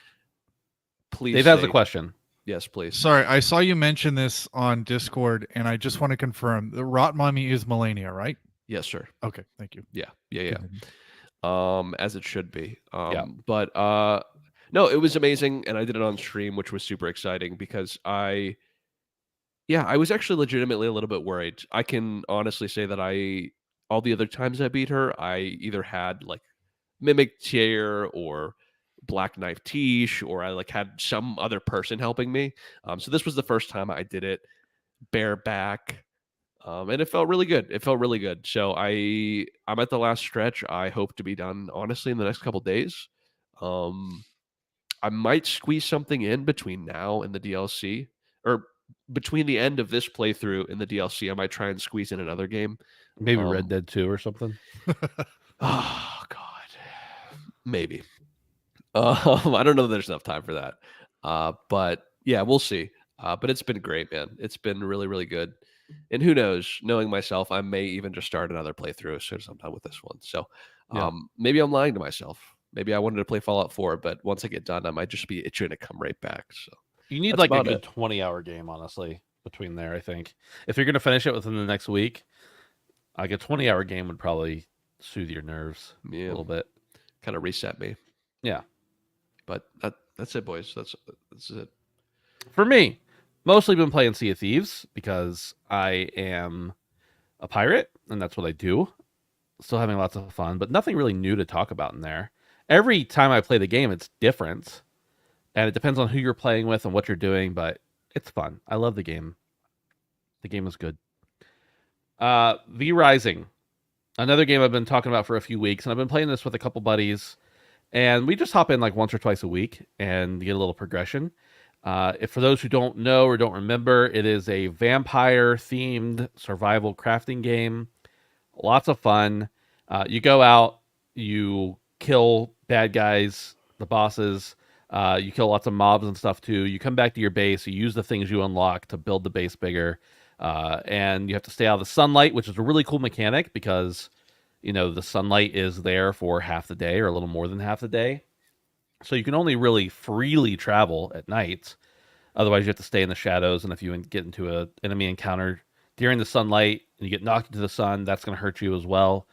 Please. Dave has a say- question. Yes, please. Sorry, I saw you mention this on Discord, and I just want to confirm the Rot Mommy is Melania, right? Yes, sir. Okay, thank you. Yeah. Continue. As it should be. Yeah. But no, it was amazing, and I did it on stream, which was super exciting because I was actually legitimately a little bit worried. I can honestly say that all the other times I beat her, I either had like Mimic Tear or Black Knife Tish, or I like had some other person helping me. So this was the first time I did it bareback. And it felt really good. So I'm at the last stretch. I hope to be done honestly in the next couple days. I might squeeze something in between now and the DLC, or between the end of this playthrough and the DLC. I might try and squeeze in another game. Maybe Red Dead 2 or something. Oh God, maybe. I don't know that there's enough time for that. But yeah, we'll see. But it's been great, man. It's been really, really good. And who knows, knowing myself, I may even just start another playthrough as soon as I'm done with this one. So Yeah. maybe I'm lying to myself. Maybe I wanted to play Fallout 4, but once I get done, I might just be itching to come right back. So You need That's like a about good it. 20-hour game, honestly, between there, I think. If you're going to finish it within the next week, like a 20-hour game would probably soothe your nerves a yeah, little bit. kind of reset me. Yeah. But that's it, boys. That's it. For me, mostly been playing Sea of Thieves because I am a pirate and that's what I do. Still having lots of fun, but nothing really new to talk about in there. Every time I play the game, it's different. And it depends on who you're playing with and what you're doing, but it's fun. I love the game. The game is good. V Rising. Another game I've been talking about for a few weeks, and I've been playing this with a couple buddies. And we just hop in like once or twice a week and get a little progression. If for those who don't know or don't remember, it is a vampire-themed survival crafting game. Lots of fun. You go out, you kill bad guys, the bosses. You kill lots of mobs and stuff too. You come back to your base. You use the things you unlock to build the base bigger. And you have to stay out of the sunlight, which is a really cool mechanic because the sunlight is there for half the day or a little more than half the day. So you can only really freely travel at night. Otherwise, you have to stay in the shadows. And if you get into an enemy encounter during the sunlight and you get knocked into the sun, that's going to hurt you as well.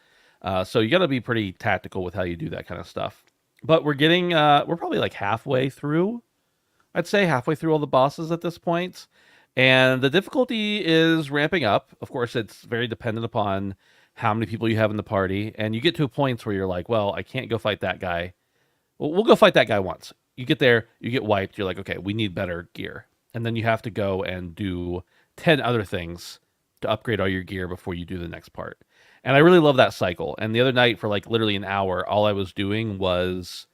So you got to be pretty tactical with how you do that kind of stuff. But we're probably like halfway through. I'd say halfway through all the bosses at this point. And the difficulty is ramping up. Of course, it's very dependent upon how many people you have in the party. And you get to a point where you're like, well, I can't go fight that guy. Well, we'll go fight that guy once. You get there, you get wiped. You're like, okay, we need better gear. And then you have to go and do 10 other things to upgrade all your gear before you do the next part. And I really love that cycle. And the other night for like literally an hour, all I was doing was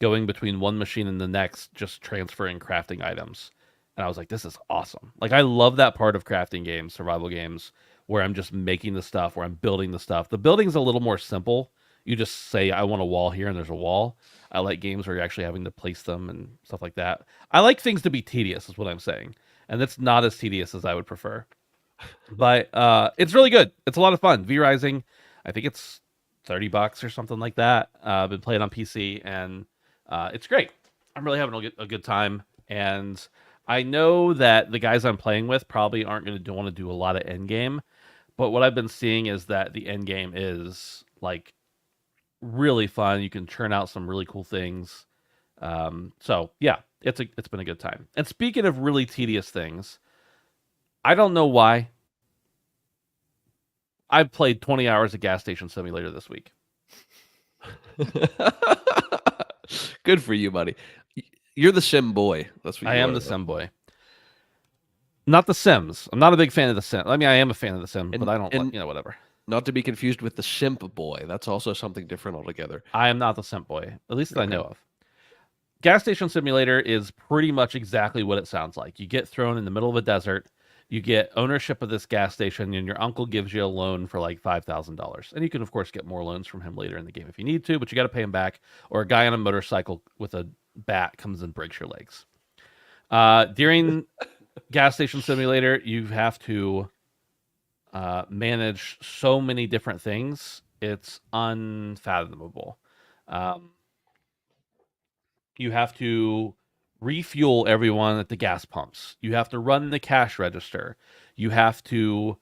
going between one machine and the next, just transferring crafting items. And I was like, this is awesome. Like, I love that part of crafting games, survival games, where I'm just making the stuff, where I'm building the stuff. The building's a little more simple. You just say, I want a wall here, and there's a wall. I like games where you're actually having to place them and stuff like that. I like things to be tedious, is what I'm saying. And it's not as tedious as I would prefer. But it's really good. It's a lot of fun. V-Rising, I think it's $30 or something like that. I've been playing on PC, and it's great. I'm really having a good time. And I know that the guys I'm playing with probably aren't going to want to do a lot of endgame. But what I've been seeing is that the endgame is like really fun. You can churn out some really cool things. So yeah, it's been a good time. And speaking of really tedious things, I don't know why I've played 20 hours of Gas Station Simulator this week. Good for you, buddy. You're the sim boy. That's what I you am are, the though. Sim boy. Not the Sims. I'm not a big fan of the Sim. I mean, I am a fan of the Sim, And- but I don't and- like, whatever. Not to be confused with the simp boy. That's also something different altogether. I am not the Simp boy, at least that I Okay. know of. Gas Station Simulator is pretty much exactly what it sounds like. You get thrown in the middle of a desert, you get ownership of this gas station, and your uncle gives you a loan for like $5,000. And you can, of course, get more loans from him later in the game if you need to, but you got to pay him back, or a guy on a motorcycle with a bat comes and breaks your legs. During Gas Station Simulator, you have to manage so many different things. It's unfathomable. You have to refuel everyone at the gas pumps. You have to run the cash register. You have to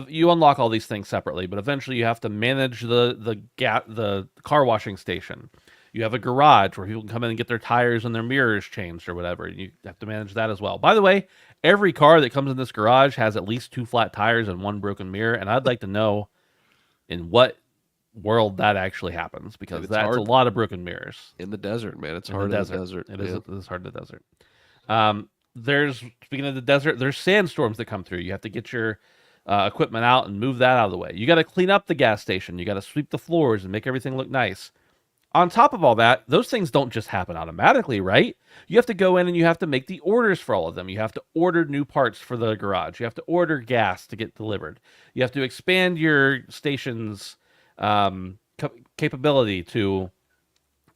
you unlock all these things separately, but eventually you have to manage the car washing station. You have a garage where people can come in and get their tires and their mirrors changed or whatever. You have to manage that as well. By the way, every car that comes in this garage has at least 2 flat tires and 1 broken mirror, and I'd like to know in what world that actually happens, because It's that's hard. a lot of broken mirrors In the desert, man. It's in hard the in desert. the desert. It is. Yeah. It is hard in the desert. There's, speaking of the desert, there's sandstorms that come through. You have to get your equipment out and move that out of the way. You got to clean up the gas station. You got to sweep the floors and make everything look nice. On top of all that, those things don't just happen automatically, right? You have to go in and you have to make the orders for all of them. You have to order new parts for the garage. You have to order gas to get delivered. You have to expand your station's capability to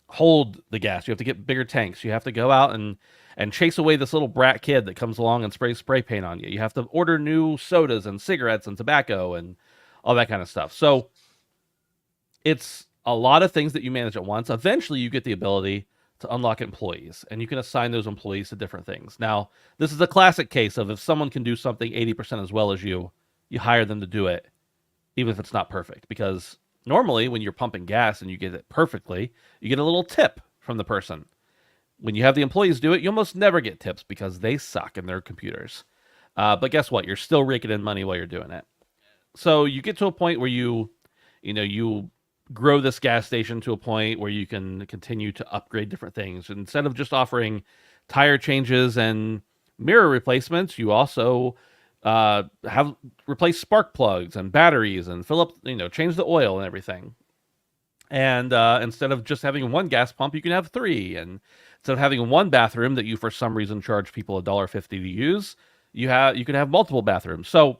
hold the gas. You have to get bigger tanks. You have to go out and chase away this little brat kid that comes along and sprays spray paint on you. You have to order new sodas and cigarettes and tobacco and all that kind of stuff. So it's a lot of things that you manage at once. Eventually, you get the ability to unlock employees, and you can assign those employees to different things. Now, this is a classic case of if someone can do something 80% as well as you hire them to do it, even if it's not perfect. Because normally, when you're pumping gas and you get it perfectly, you get a little tip from the person. When you have the employees do it, you almost never get tips because they suck in their computers. But guess what? You're still raking in money while you're doing it. So you get to a point where you grow this gas station to a point where you can continue to upgrade different things. Instead of just offering tire changes and mirror replacements, you also have replace spark plugs and batteries and fill up, change the oil and everything. And instead of just having one gas pump, you can have 3. And instead of having one bathroom that you for some reason charge people $1.50 to use, you can have multiple bathrooms. So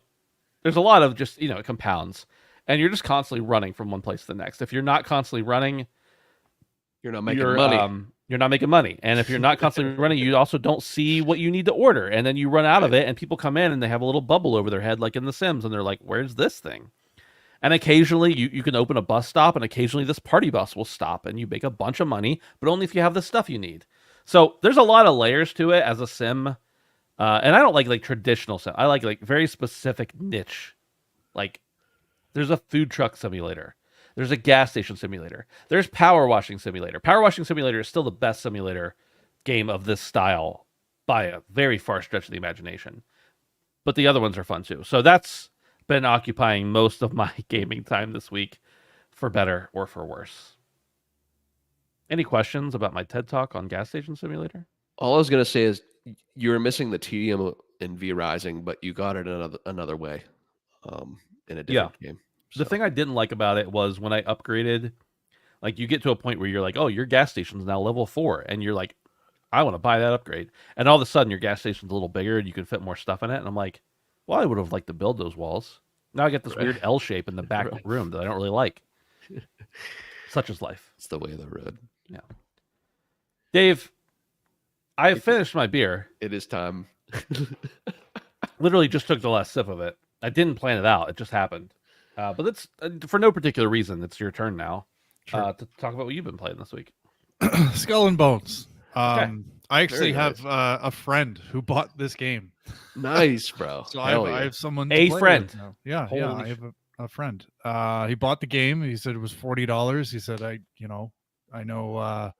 there's a lot of just, it compounds. And you're just constantly running from one place to the next. If you're not constantly running, You're not making money. You're not making money. And if you're not constantly running, you also don't see what you need to order. And then you run out of it, and people come in and they have a little bubble over their head like in The Sims, and they're like, where's this thing? And occasionally you can open a bus stop, and occasionally this party bus will stop, and you make a bunch of money, but only if you have the stuff you need. So there's a lot of layers to it as a sim. And I don't like traditional sim. I like very specific niche. Like, there's a food truck simulator. There's a gas station simulator. There's Power Washing Simulator. Power Washing Simulator is still the best simulator game of this style by a very far stretch of the imagination. But the other ones are fun too. So that's been occupying most of my gaming time this week, for better or for worse. Any questions about my TED Talk on Gas Station Simulator? All I was gonna say is you were missing the tedium in V-Rising, but you got it another way, in a different game. The thing I didn't like about it was when I upgraded, like you get to a point where you're like, oh, your gas station's now level 4. And you're like, I want to buy that upgrade. And all of a sudden your gas station's a little bigger and you can fit more stuff in it. And I'm like, well, I would have liked to build those walls. Now I get this weird L shape in the back Right. room that I don't really like. Such is life. It's the way of the road. Dave, I finished my beer. It is time. Literally just took the last sip of it. I didn't plan it out. It just happened. But it's for no particular reason. It's your turn now Sure. to talk about what you've been playing this week. Skull and Bones. Okay. I actually Very have a friend who bought this game. Nice, bro. So Hell I yeah. have someone. A to play with friend. now. Yeah, Holy I have a friend. He bought the game. He said it was $40. He said, I know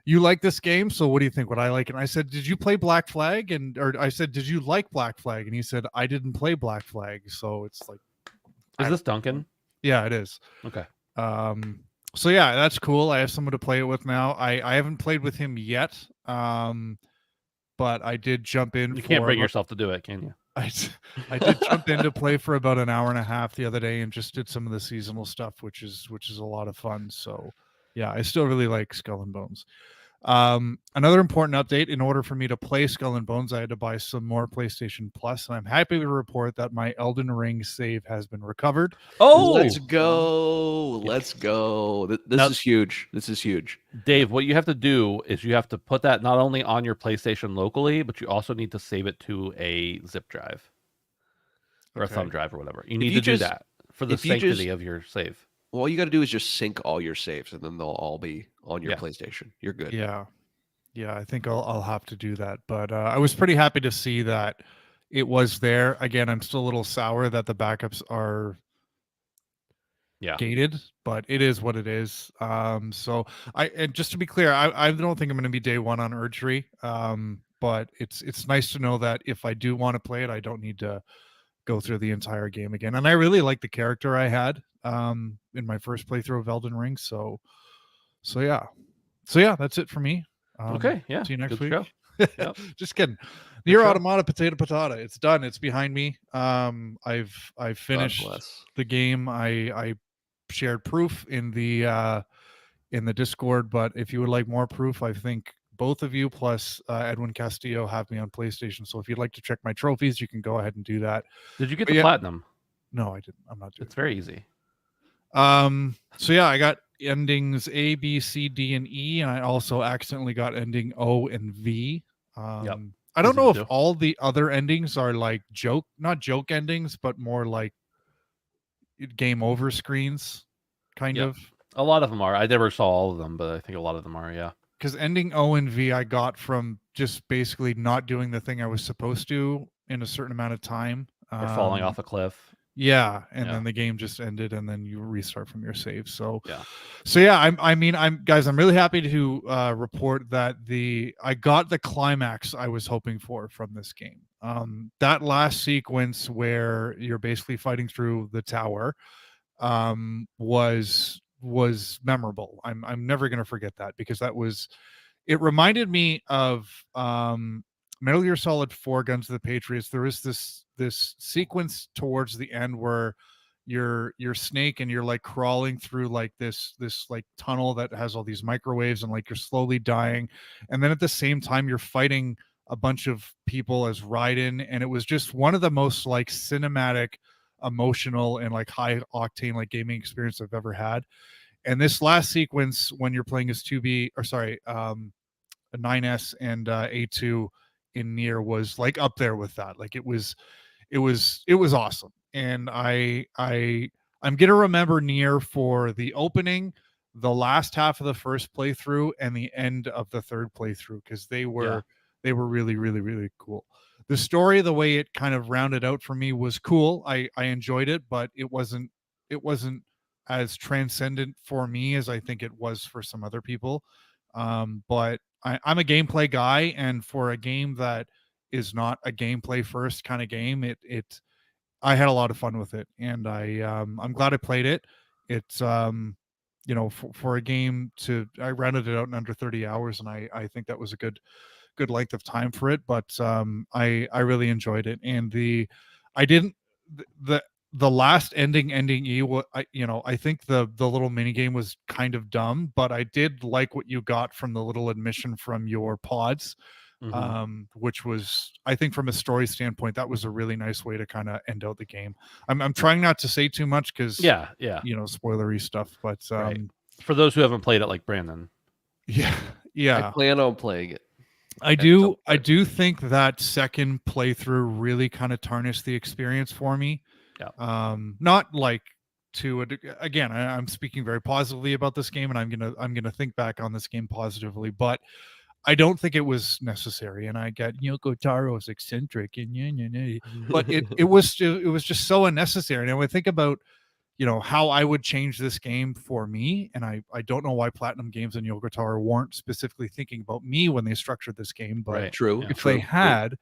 you like this game, so what do you think? Would I like it? And I said, did you play Black Flag? Or I said, did you like Black Flag? And he said, I didn't play Black Flag. So it's like, Is this Duncan? yeah, it is. Okay. So yeah, that's cool. I have someone to play it with now. I haven't played with him yet. But I did jump in. You can't bring about- yourself to do it, can you? I did jump in to play for about an hour and a half the other day and just did some of the seasonal stuff, which is a lot of fun. So yeah, I still really like Skull and Bones. Another important update: in order for me to play Skull and Bones, I had to buy some more PlayStation Plus, and I'm happy to report that my Elden Ring save has been recovered. Oh, Let's go. Let's go. This Now- is huge. This is huge. Dave, what you have to do is you have to put that not only on your PlayStation locally, but you also need to save it to a zip drive or a Okay. thumb drive or whatever. You need you to do just- that for the if you just- sanctity of your save. Well, all you got to do is just sync all your saves, and then they'll all be on your Yeah. PlayStation. You're good. Yeah, I think I'll have to do that. But I was pretty happy to see that it was there. Again, I'm still a little sour that the backups are Yeah. gated, but it is what it is. So and just to be clear, I don't think I'm going to be day one on Urgery. But it's nice to know that if I do want to play it, I don't need to go through the entire game again. And I really like the character I had in my first playthrough of Elden Ring. So yeah, that's it for me. Okay. Yeah. See you next good to week. go. Yep. Just kidding. Near show. Automata Potato Patata. It's done. It's behind me. I've God finished bless. the game. I shared proof in the Discord, but if you would like more proof, I think both of you plus Edwin Castillo have me on PlayStation. So if you'd like to check my trophies, you can go ahead and do that. Did you get But the yeah. platinum? No, I didn't. I'm not doing It's very easy. So yeah, I got endings A, B, C, D, and E, and I also accidentally got ending O and V. I don't Easy know to if do. all the other endings are like not joke endings, but more like game over screens, kind Yep. of. A lot of them are. I never saw all of them, but I think a lot of them are. Yeah. Because ending O and V I got from just basically not doing the thing I was supposed to in a certain amount of time. Or falling off a cliff. Yeah, and Yeah. then the game just ended, and then you restart from your save. So Yeah. so yeah, I'm guys, I'm really happy to report that I got the climax I was hoping for from this game. That last sequence where you're basically fighting through the tower was memorable. I'm never gonna forget that because it reminded me of Metal Gear Solid 4 Guns of the Patriots. There is this sequence towards the end where you're Snake and you're like crawling through like this like tunnel that has all these microwaves and like you're slowly dying, and then at the same time you're fighting a bunch of people as Raiden, and it was just one of the most like cinematic, emotional, and like high octane like gaming experience I've ever had. And this last sequence when you're playing as 9S and A2 in Nier was like up there with that. Like it was awesome. And I'm gonna remember Nier for the opening, the last half of the first playthrough, and the end of the third playthrough, because they were really, really, really cool. The story, the way it kind of rounded out for me was cool. I enjoyed it, but it wasn't as transcendent for me as I think it was for some other people. But I'm a gameplay guy, and for a game that is not a gameplay first kind of game, I had a lot of fun with it, and I'm glad I played it. It's for a game I rounded it out in under 30 hours, and I think that was a good length of time for it. But I really enjoyed it, and the last ending E, I think the little mini game was kind of dumb, but I did like what you got from the little admission from your pods. Mhm. which was, I think, from a story standpoint, that was a really nice way to kind of end out the game. I'm trying not to say too much because Yeah, yeah. spoilery stuff, but Right. For those who haven't played it, like Brandon. yeah, I yeah. plan on playing it. I at some do. I point. do think that second playthrough really kind of tarnished the experience for me. Yeah. Not like to again. I'm speaking very positively about this game, and I'm gonna think back on this game positively. But I don't think it was necessary. And I get Yoko Taro's eccentric, and but it was just so unnecessary. And I would think about how I would change this game for me. And I don't know why Platinum Games and Yoko Taro weren't specifically thinking about me when they structured this game, but Right. True. Yeah. if true, they had,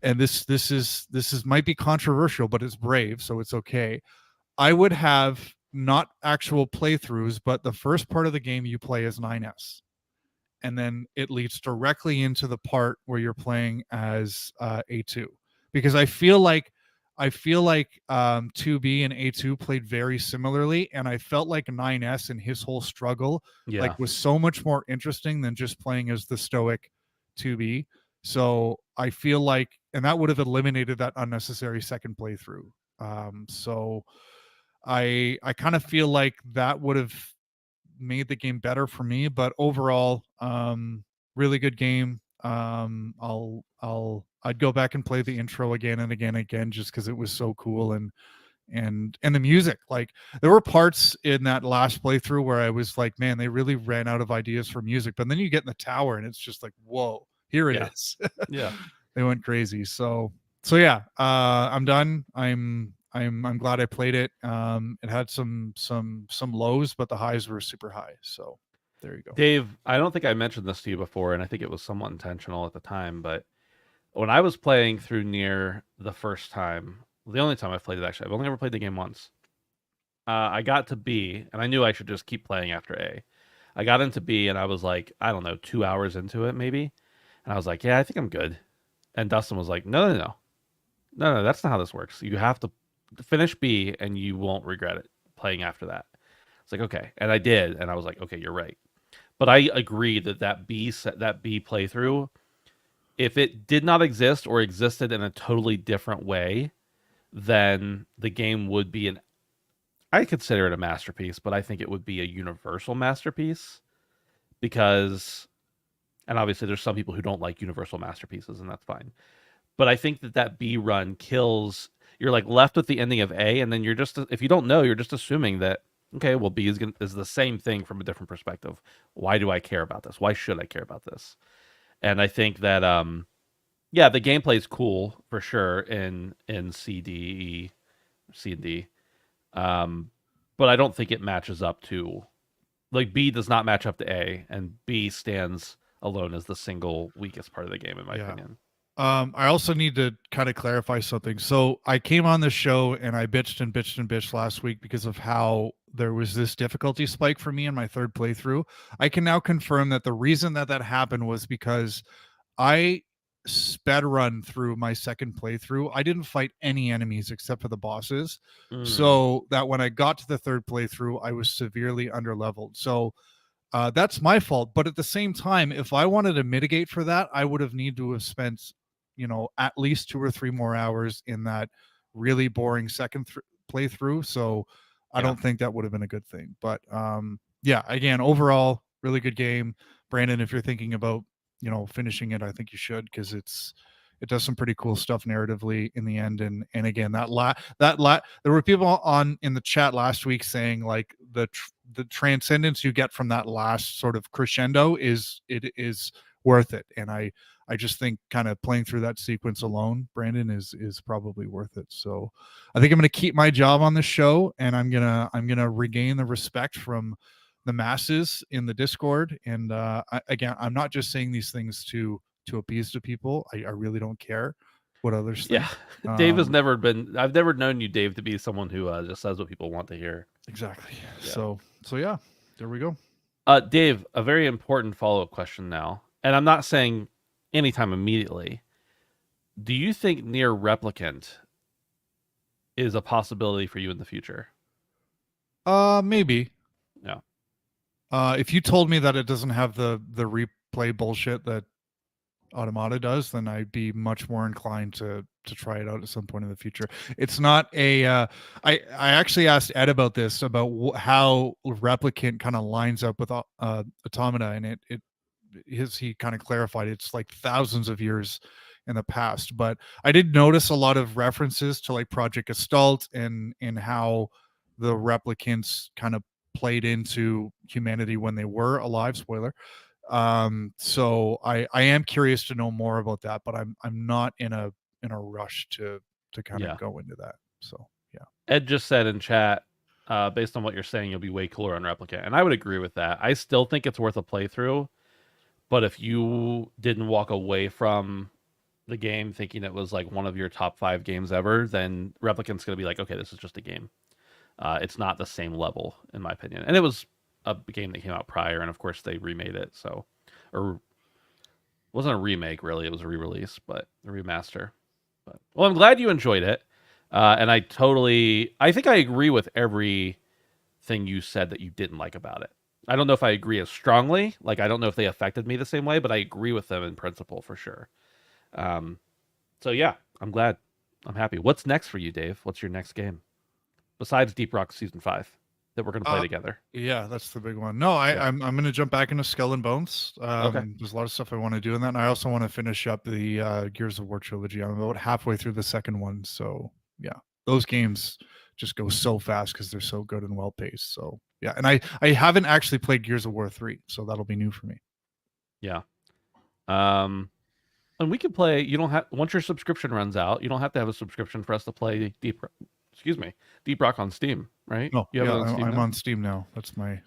and this is might be controversial, but it's Brave, so it's okay. I would have not actual playthroughs, but the first part of the game you play as 9S, and then it leads directly into the part where you're playing as A2, because I feel like 2B and A2 played very similarly, and I felt like 9S and his whole struggle Yeah. was so much more interesting than just playing as the stoic 2B. So I feel like, and that would have eliminated that unnecessary second playthrough. So I kind of feel like that would have made the game better for me. But overall, really good game. I'd go back and play the intro again and again and again just because it was so cool, and the music. Like, there were parts in that last playthrough where I was like, man, they really ran out of ideas for music. But then you get in the tower and it's just like, whoa, here it Yeah. is. Yeah. They went crazy. So yeah, I'm done. I'm glad I played it. It had some lows, but the highs were super high. So there you go. Dave, I don't think I mentioned this to you before, and I think it was somewhat intentional at the time, but when I was playing through Nier the first time, the only time I've played it actually, I've only ever played the game once. I got to B, and I knew I should just keep playing after A. I got into B, and I was like, I don't know, 2 hours into it maybe, and I was like, yeah, I think I'm good. And Dustin was like, no, that's not how this works. You have to finish B, and you won't regret it playing after that. It's like, okay, and I did, and I was like, okay, you're right. But I agree that B playthrough, if it did not exist or existed in a totally different way, then the game would be I consider it a masterpiece, but I think it would be a universal masterpiece because, and obviously there's some people who don't like universal masterpieces, and that's fine. But I think that B run kills. You're like left with the ending of A, and then you're just, if you don't know, you're just assuming that, okay, well, B is the same thing from a different perspective. Why do I care about this? Why should I care about this? And I think that yeah, the gameplay is cool for sure in C and D. But I don't think it matches up to, like, B does not match up to A, and B stands alone as the single weakest part of the game in my opinion. I also need to kind of clarify something. So I came on the show and I bitched and bitched and bitched last week because of how there was this difficulty spike for me in my third playthrough. I can now confirm that the reason that happened was because I sped run through my second playthrough. I didn't fight any enemies except for the bosses. So that when I got to the third playthrough, I was severely underleveled. So that's my fault. But at the same time, if I wanted to mitigate for that, I would have needed to have spent, at least 2 or 3 more hours in that really boring second playthrough. So I Yeah. don't think that would have been a good thing. But yeah, again, overall, really good game. Brandon, if you're thinking about, finishing it, I think you should, because it does some pretty cool stuff narratively in the end. And again, there were people on in the chat last week saying like the transcendence you get from that last sort of crescendo is worth it. And I just think kind of playing through that sequence alone, Brandon, is probably worth it. So I think I'm going to keep my job on the show, and I'm going to regain the respect from the masses in the Discord. And again, I'm not just saying these things to appease to people. I really don't care what others think. Yeah. Dave has never been, I've never known you, Dave, to be someone who just says what people want to hear. Exactly. Yeah. So yeah, there we go. Dave, a very important follow-up question now, and I'm not saying anytime immediately. Do you think Nier Replicant is a possibility for you in the future? Maybe. Yeah. If you told me that it doesn't have the replay bullshit that Automata does, then I'd be much more inclined to try it out at some point in the future. It's not a I actually asked Ed about this, about how Replicant kind of lines up with Automata, and he kind of clarified it's like thousands of years in the past. But I did notice a lot of references to like Project Gestalt and how the replicants kind of played into humanity when they were alive. Spoiler. So I am curious to know more about that, but I'm not in a rush to kind Yeah. of go into that. So yeah. Ed just said in chat, based on what you're saying, you'll be way cooler on Replicant, and I would agree with that. I still think it's worth a playthrough, but if you didn't walk away from the game thinking it was like one of your top 5 games ever, then Replicant's going to be like, okay, this is just a game. It's not the same level, in my opinion. And it was a game that came out prior, and of course they remade it. So, or it wasn't a remake really; it was a re-release, but a remaster. But well, I'm glad you enjoyed it, and I think I agree with everything you said that you didn't like about it. I don't know if I agree as strongly. Like, I don't know if they affected me the same way, but I agree with them in principle for sure. So yeah, I'm glad. I'm happy. What's next for you, Dave? What's your next game besides Deep Rock Season 5 that we're going to play together? Yeah, that's the big one. No, I'm going to jump back into Skull and Bones. Okay. There's a lot of stuff I want to do in that, and I also want to finish up the Gears of War trilogy. I'm about halfway through the second one, so yeah, those games just go so fast because they're so good and well paced. So yeah, and I haven't actually played Gears of War 3, so that'll be new for me. Yeah. And we can play. You don't have, once your subscription runs out, you don't have to have a subscription for us to play Deep Rock on Steam, right? No, You have it on Steam I'm now? on Steam now. That's my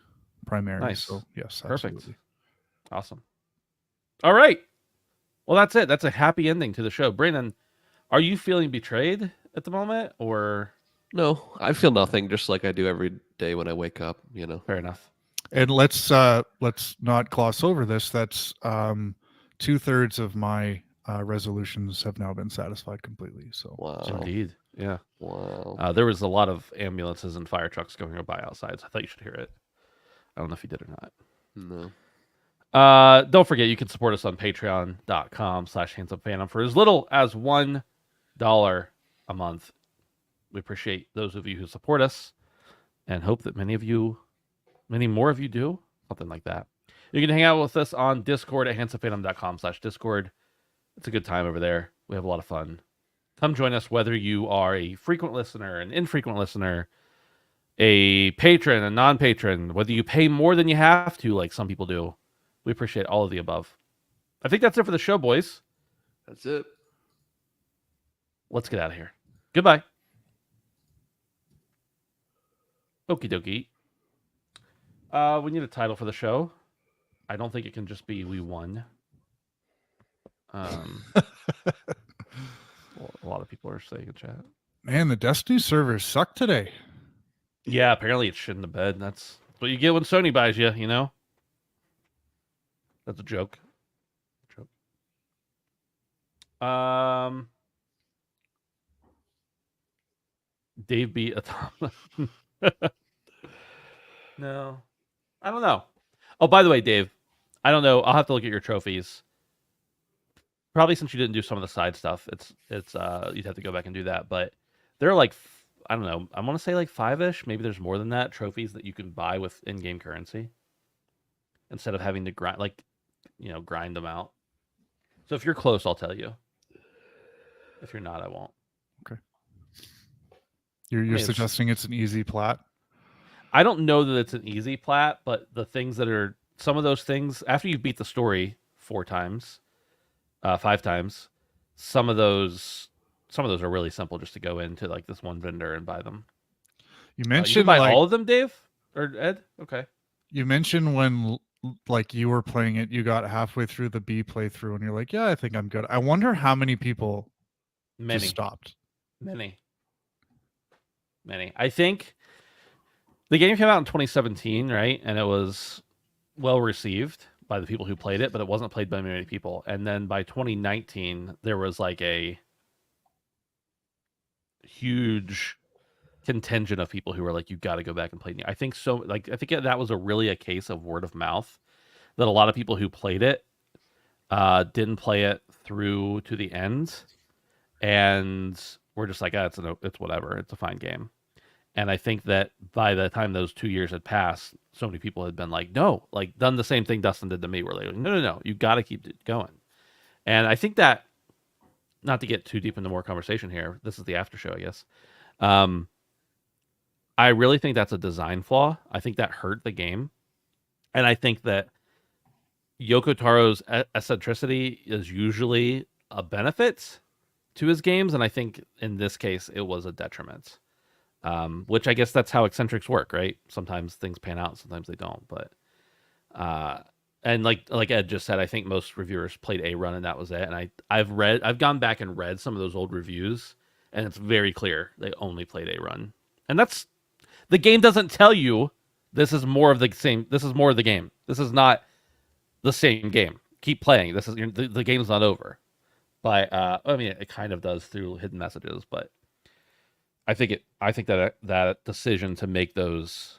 primary. Nice. So yes, Perfect. absolutely. Awesome. All right. Well, that's it. That's a happy ending to the show. Brandon, are you feeling betrayed at the moment, or No, I feel nothing, just like I do every day when I wake up. You know. fair enough? And let's not gloss over this. That's 2/3 of my resolutions have now been satisfied completely. So Wow. Indeed. Yeah. Wow. There was a lot of ambulances and fire trucks going by outside, so I thought you should hear it. I don't know if you did or not. No. Don't forget, you can support us on patreon.com/handsomephantom for as little as $1 a month. We appreciate those of you who support us and hope that many more of you do. Something like that. You can hang out with us on Discord at handsomephantom.com/Discord. It's a good time over there. We have a lot of fun. Come join us, whether you are a frequent listener, an infrequent listener, a patron, a non-patron, whether you pay more than you have to, like some people do. We appreciate all of the above. I think that's it for the show, boys. That's it. Let's get out of here. Goodbye. Okie dokie. We need a title for the show. I don't think it can just be "We Won." A lot of people are saying in chat. man, the Destiny servers suck today. Yeah, apparently it's shit in the bed. That's what you get when Sony buys you, you know? That's a joke. Dave beat Automata. No. I don't know. Oh, by the way, Dave, I don't know. I'll have to look at your trophies. Probably since you didn't do some of the side stuff, it's you'd have to go back and do that. But there are like, I don't know, I want to say like 5-ish, maybe there's more than that, trophies that you can buy with in-game currency instead of having to grind them out. So if you're close, I'll tell you. If you're not, I won't. Okay. You're suggesting it's an easy plat? I don't know that it's an easy plat, but the things that are, some of those things, after you beat the story 5 times, some of those are really simple just to go into like this one vendor and buy them. You You mentioned can buy like, all of them, Dave or Ed. Okay. you mentioned when like you were playing it, you got halfway through the B playthrough and you're like, yeah, I think I'm good. I wonder how many people just stopped. Many. I think the game came out in 2017, right? And it was well received by the people who played it, but it wasn't played by many people. And then by 2019, there was like a huge contingent of people who were like, you got to go back and play. I think so. Like, I think that was really a case of word of mouth, that a lot of people who played it didn't play it through to the end, and we're just like, it's whatever. It's a fine game. And I think that by the time those 2 years had passed, so many people had been like, no, like done the same thing Dustin did to me, where they're like, no, you got to keep it going. And I think that, not to get too deep into more conversation here, this is the after show, I guess. I really think that's a design flaw. I think that hurt the game. And I think that Yoko Taro's eccentricity is usually a benefit to his games. And I think in this case, it was a detriment. Which I guess that's how eccentrics work, right? Sometimes things pan out, sometimes they don't. But and like Ed just said, I think most reviewers played a run and that was it. And I've gone back and read some of those old reviews, and it's very clear they only played a run. And that's, the game doesn't tell you this is more of the same. This is more of the game. This is not the same game. Keep playing. This is the game's not over. But I mean, it kind of does through hidden messages, but I think that decision to make those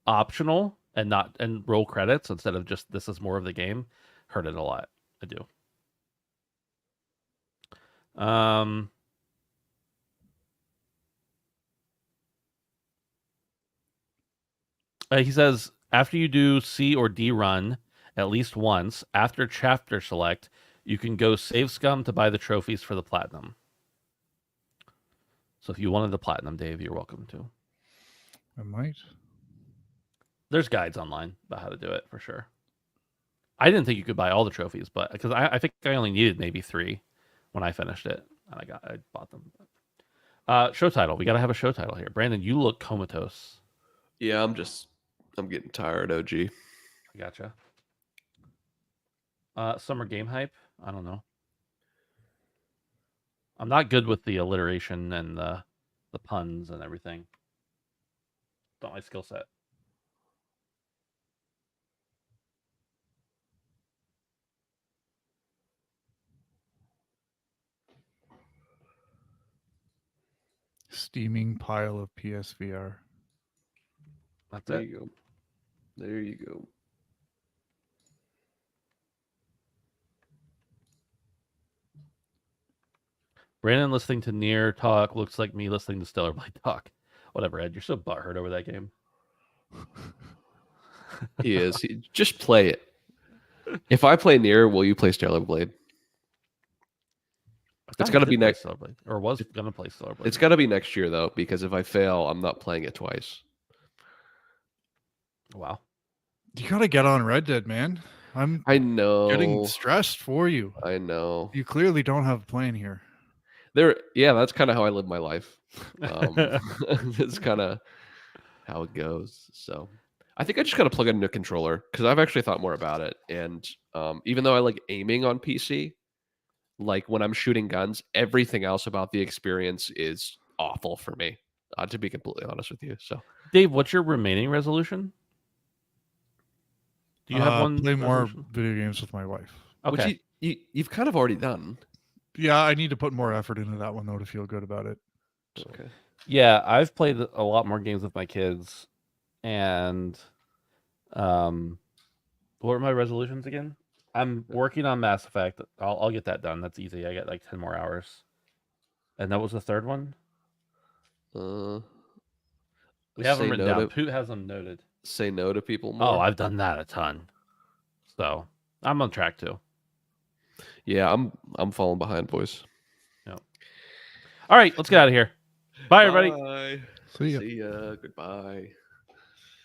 optional and roll credits instead of just this is more of the game hurt it a lot. I do. He says, after you do C or D run at least once, after chapter select, you can go save scum to buy the trophies for the platinum. So if you wanted the platinum, Dave, you're welcome to. I might. There's guides online about how to do it for sure. I didn't think you could buy all the trophies, but because I think I only needed maybe 3 when I finished it, and I bought them. Show title. We got to have a show title here. Brandon, you look comatose. Yeah, I'm getting tired, OG. I gotcha. Summer game hype. I don't know. I'm not good with the alliteration and the puns and everything. Not my skill set. Steaming pile of PSVR. That's There it. you go. There you go. Brandon listening to Nier talk looks like me listening to Stellar Blade talk. Whatever, Ed. You're so butthurt over that game. He is. Just play it. If I play Nier, will you play Stellar Blade? It's got to be next. Stellar Blade, or was gonna play Stellar Blade. It's got to be next year though, because if I fail, I'm not playing it twice. Wow. You gotta get on Red Dead, man. I'm I know. getting stressed for you. I know. You clearly don't have a plan here. Yeah, that's kind of how I live my life. It's kind of how it goes. So I think I just got to plug in a controller because I've actually thought more about it. And even though I like aiming on PC, like when I'm shooting guns, everything else about the experience is awful for me, to be completely honest with you. So, Dave, what's your remaining resolution? Do you have one? Play more resolution? video games with my wife. Okay. Which you've kind of already done. Yeah, I need to put more effort into that one though to feel good about it. So. Okay. Yeah, I've played a lot more games with my kids, and what were my resolutions again? I'm working on Mass Effect. I'll get that done. That's easy. I got like 10 more hours. And that was the third one. We have them written down. Poot has them noted. Say no to people more. Oh, I've done that a ton. So I'm on track too. Yeah, I'm falling behind, boys. Yep. All right, let's get out of here. Bye, everybody. Bye. See ya. See ya. Goodbye.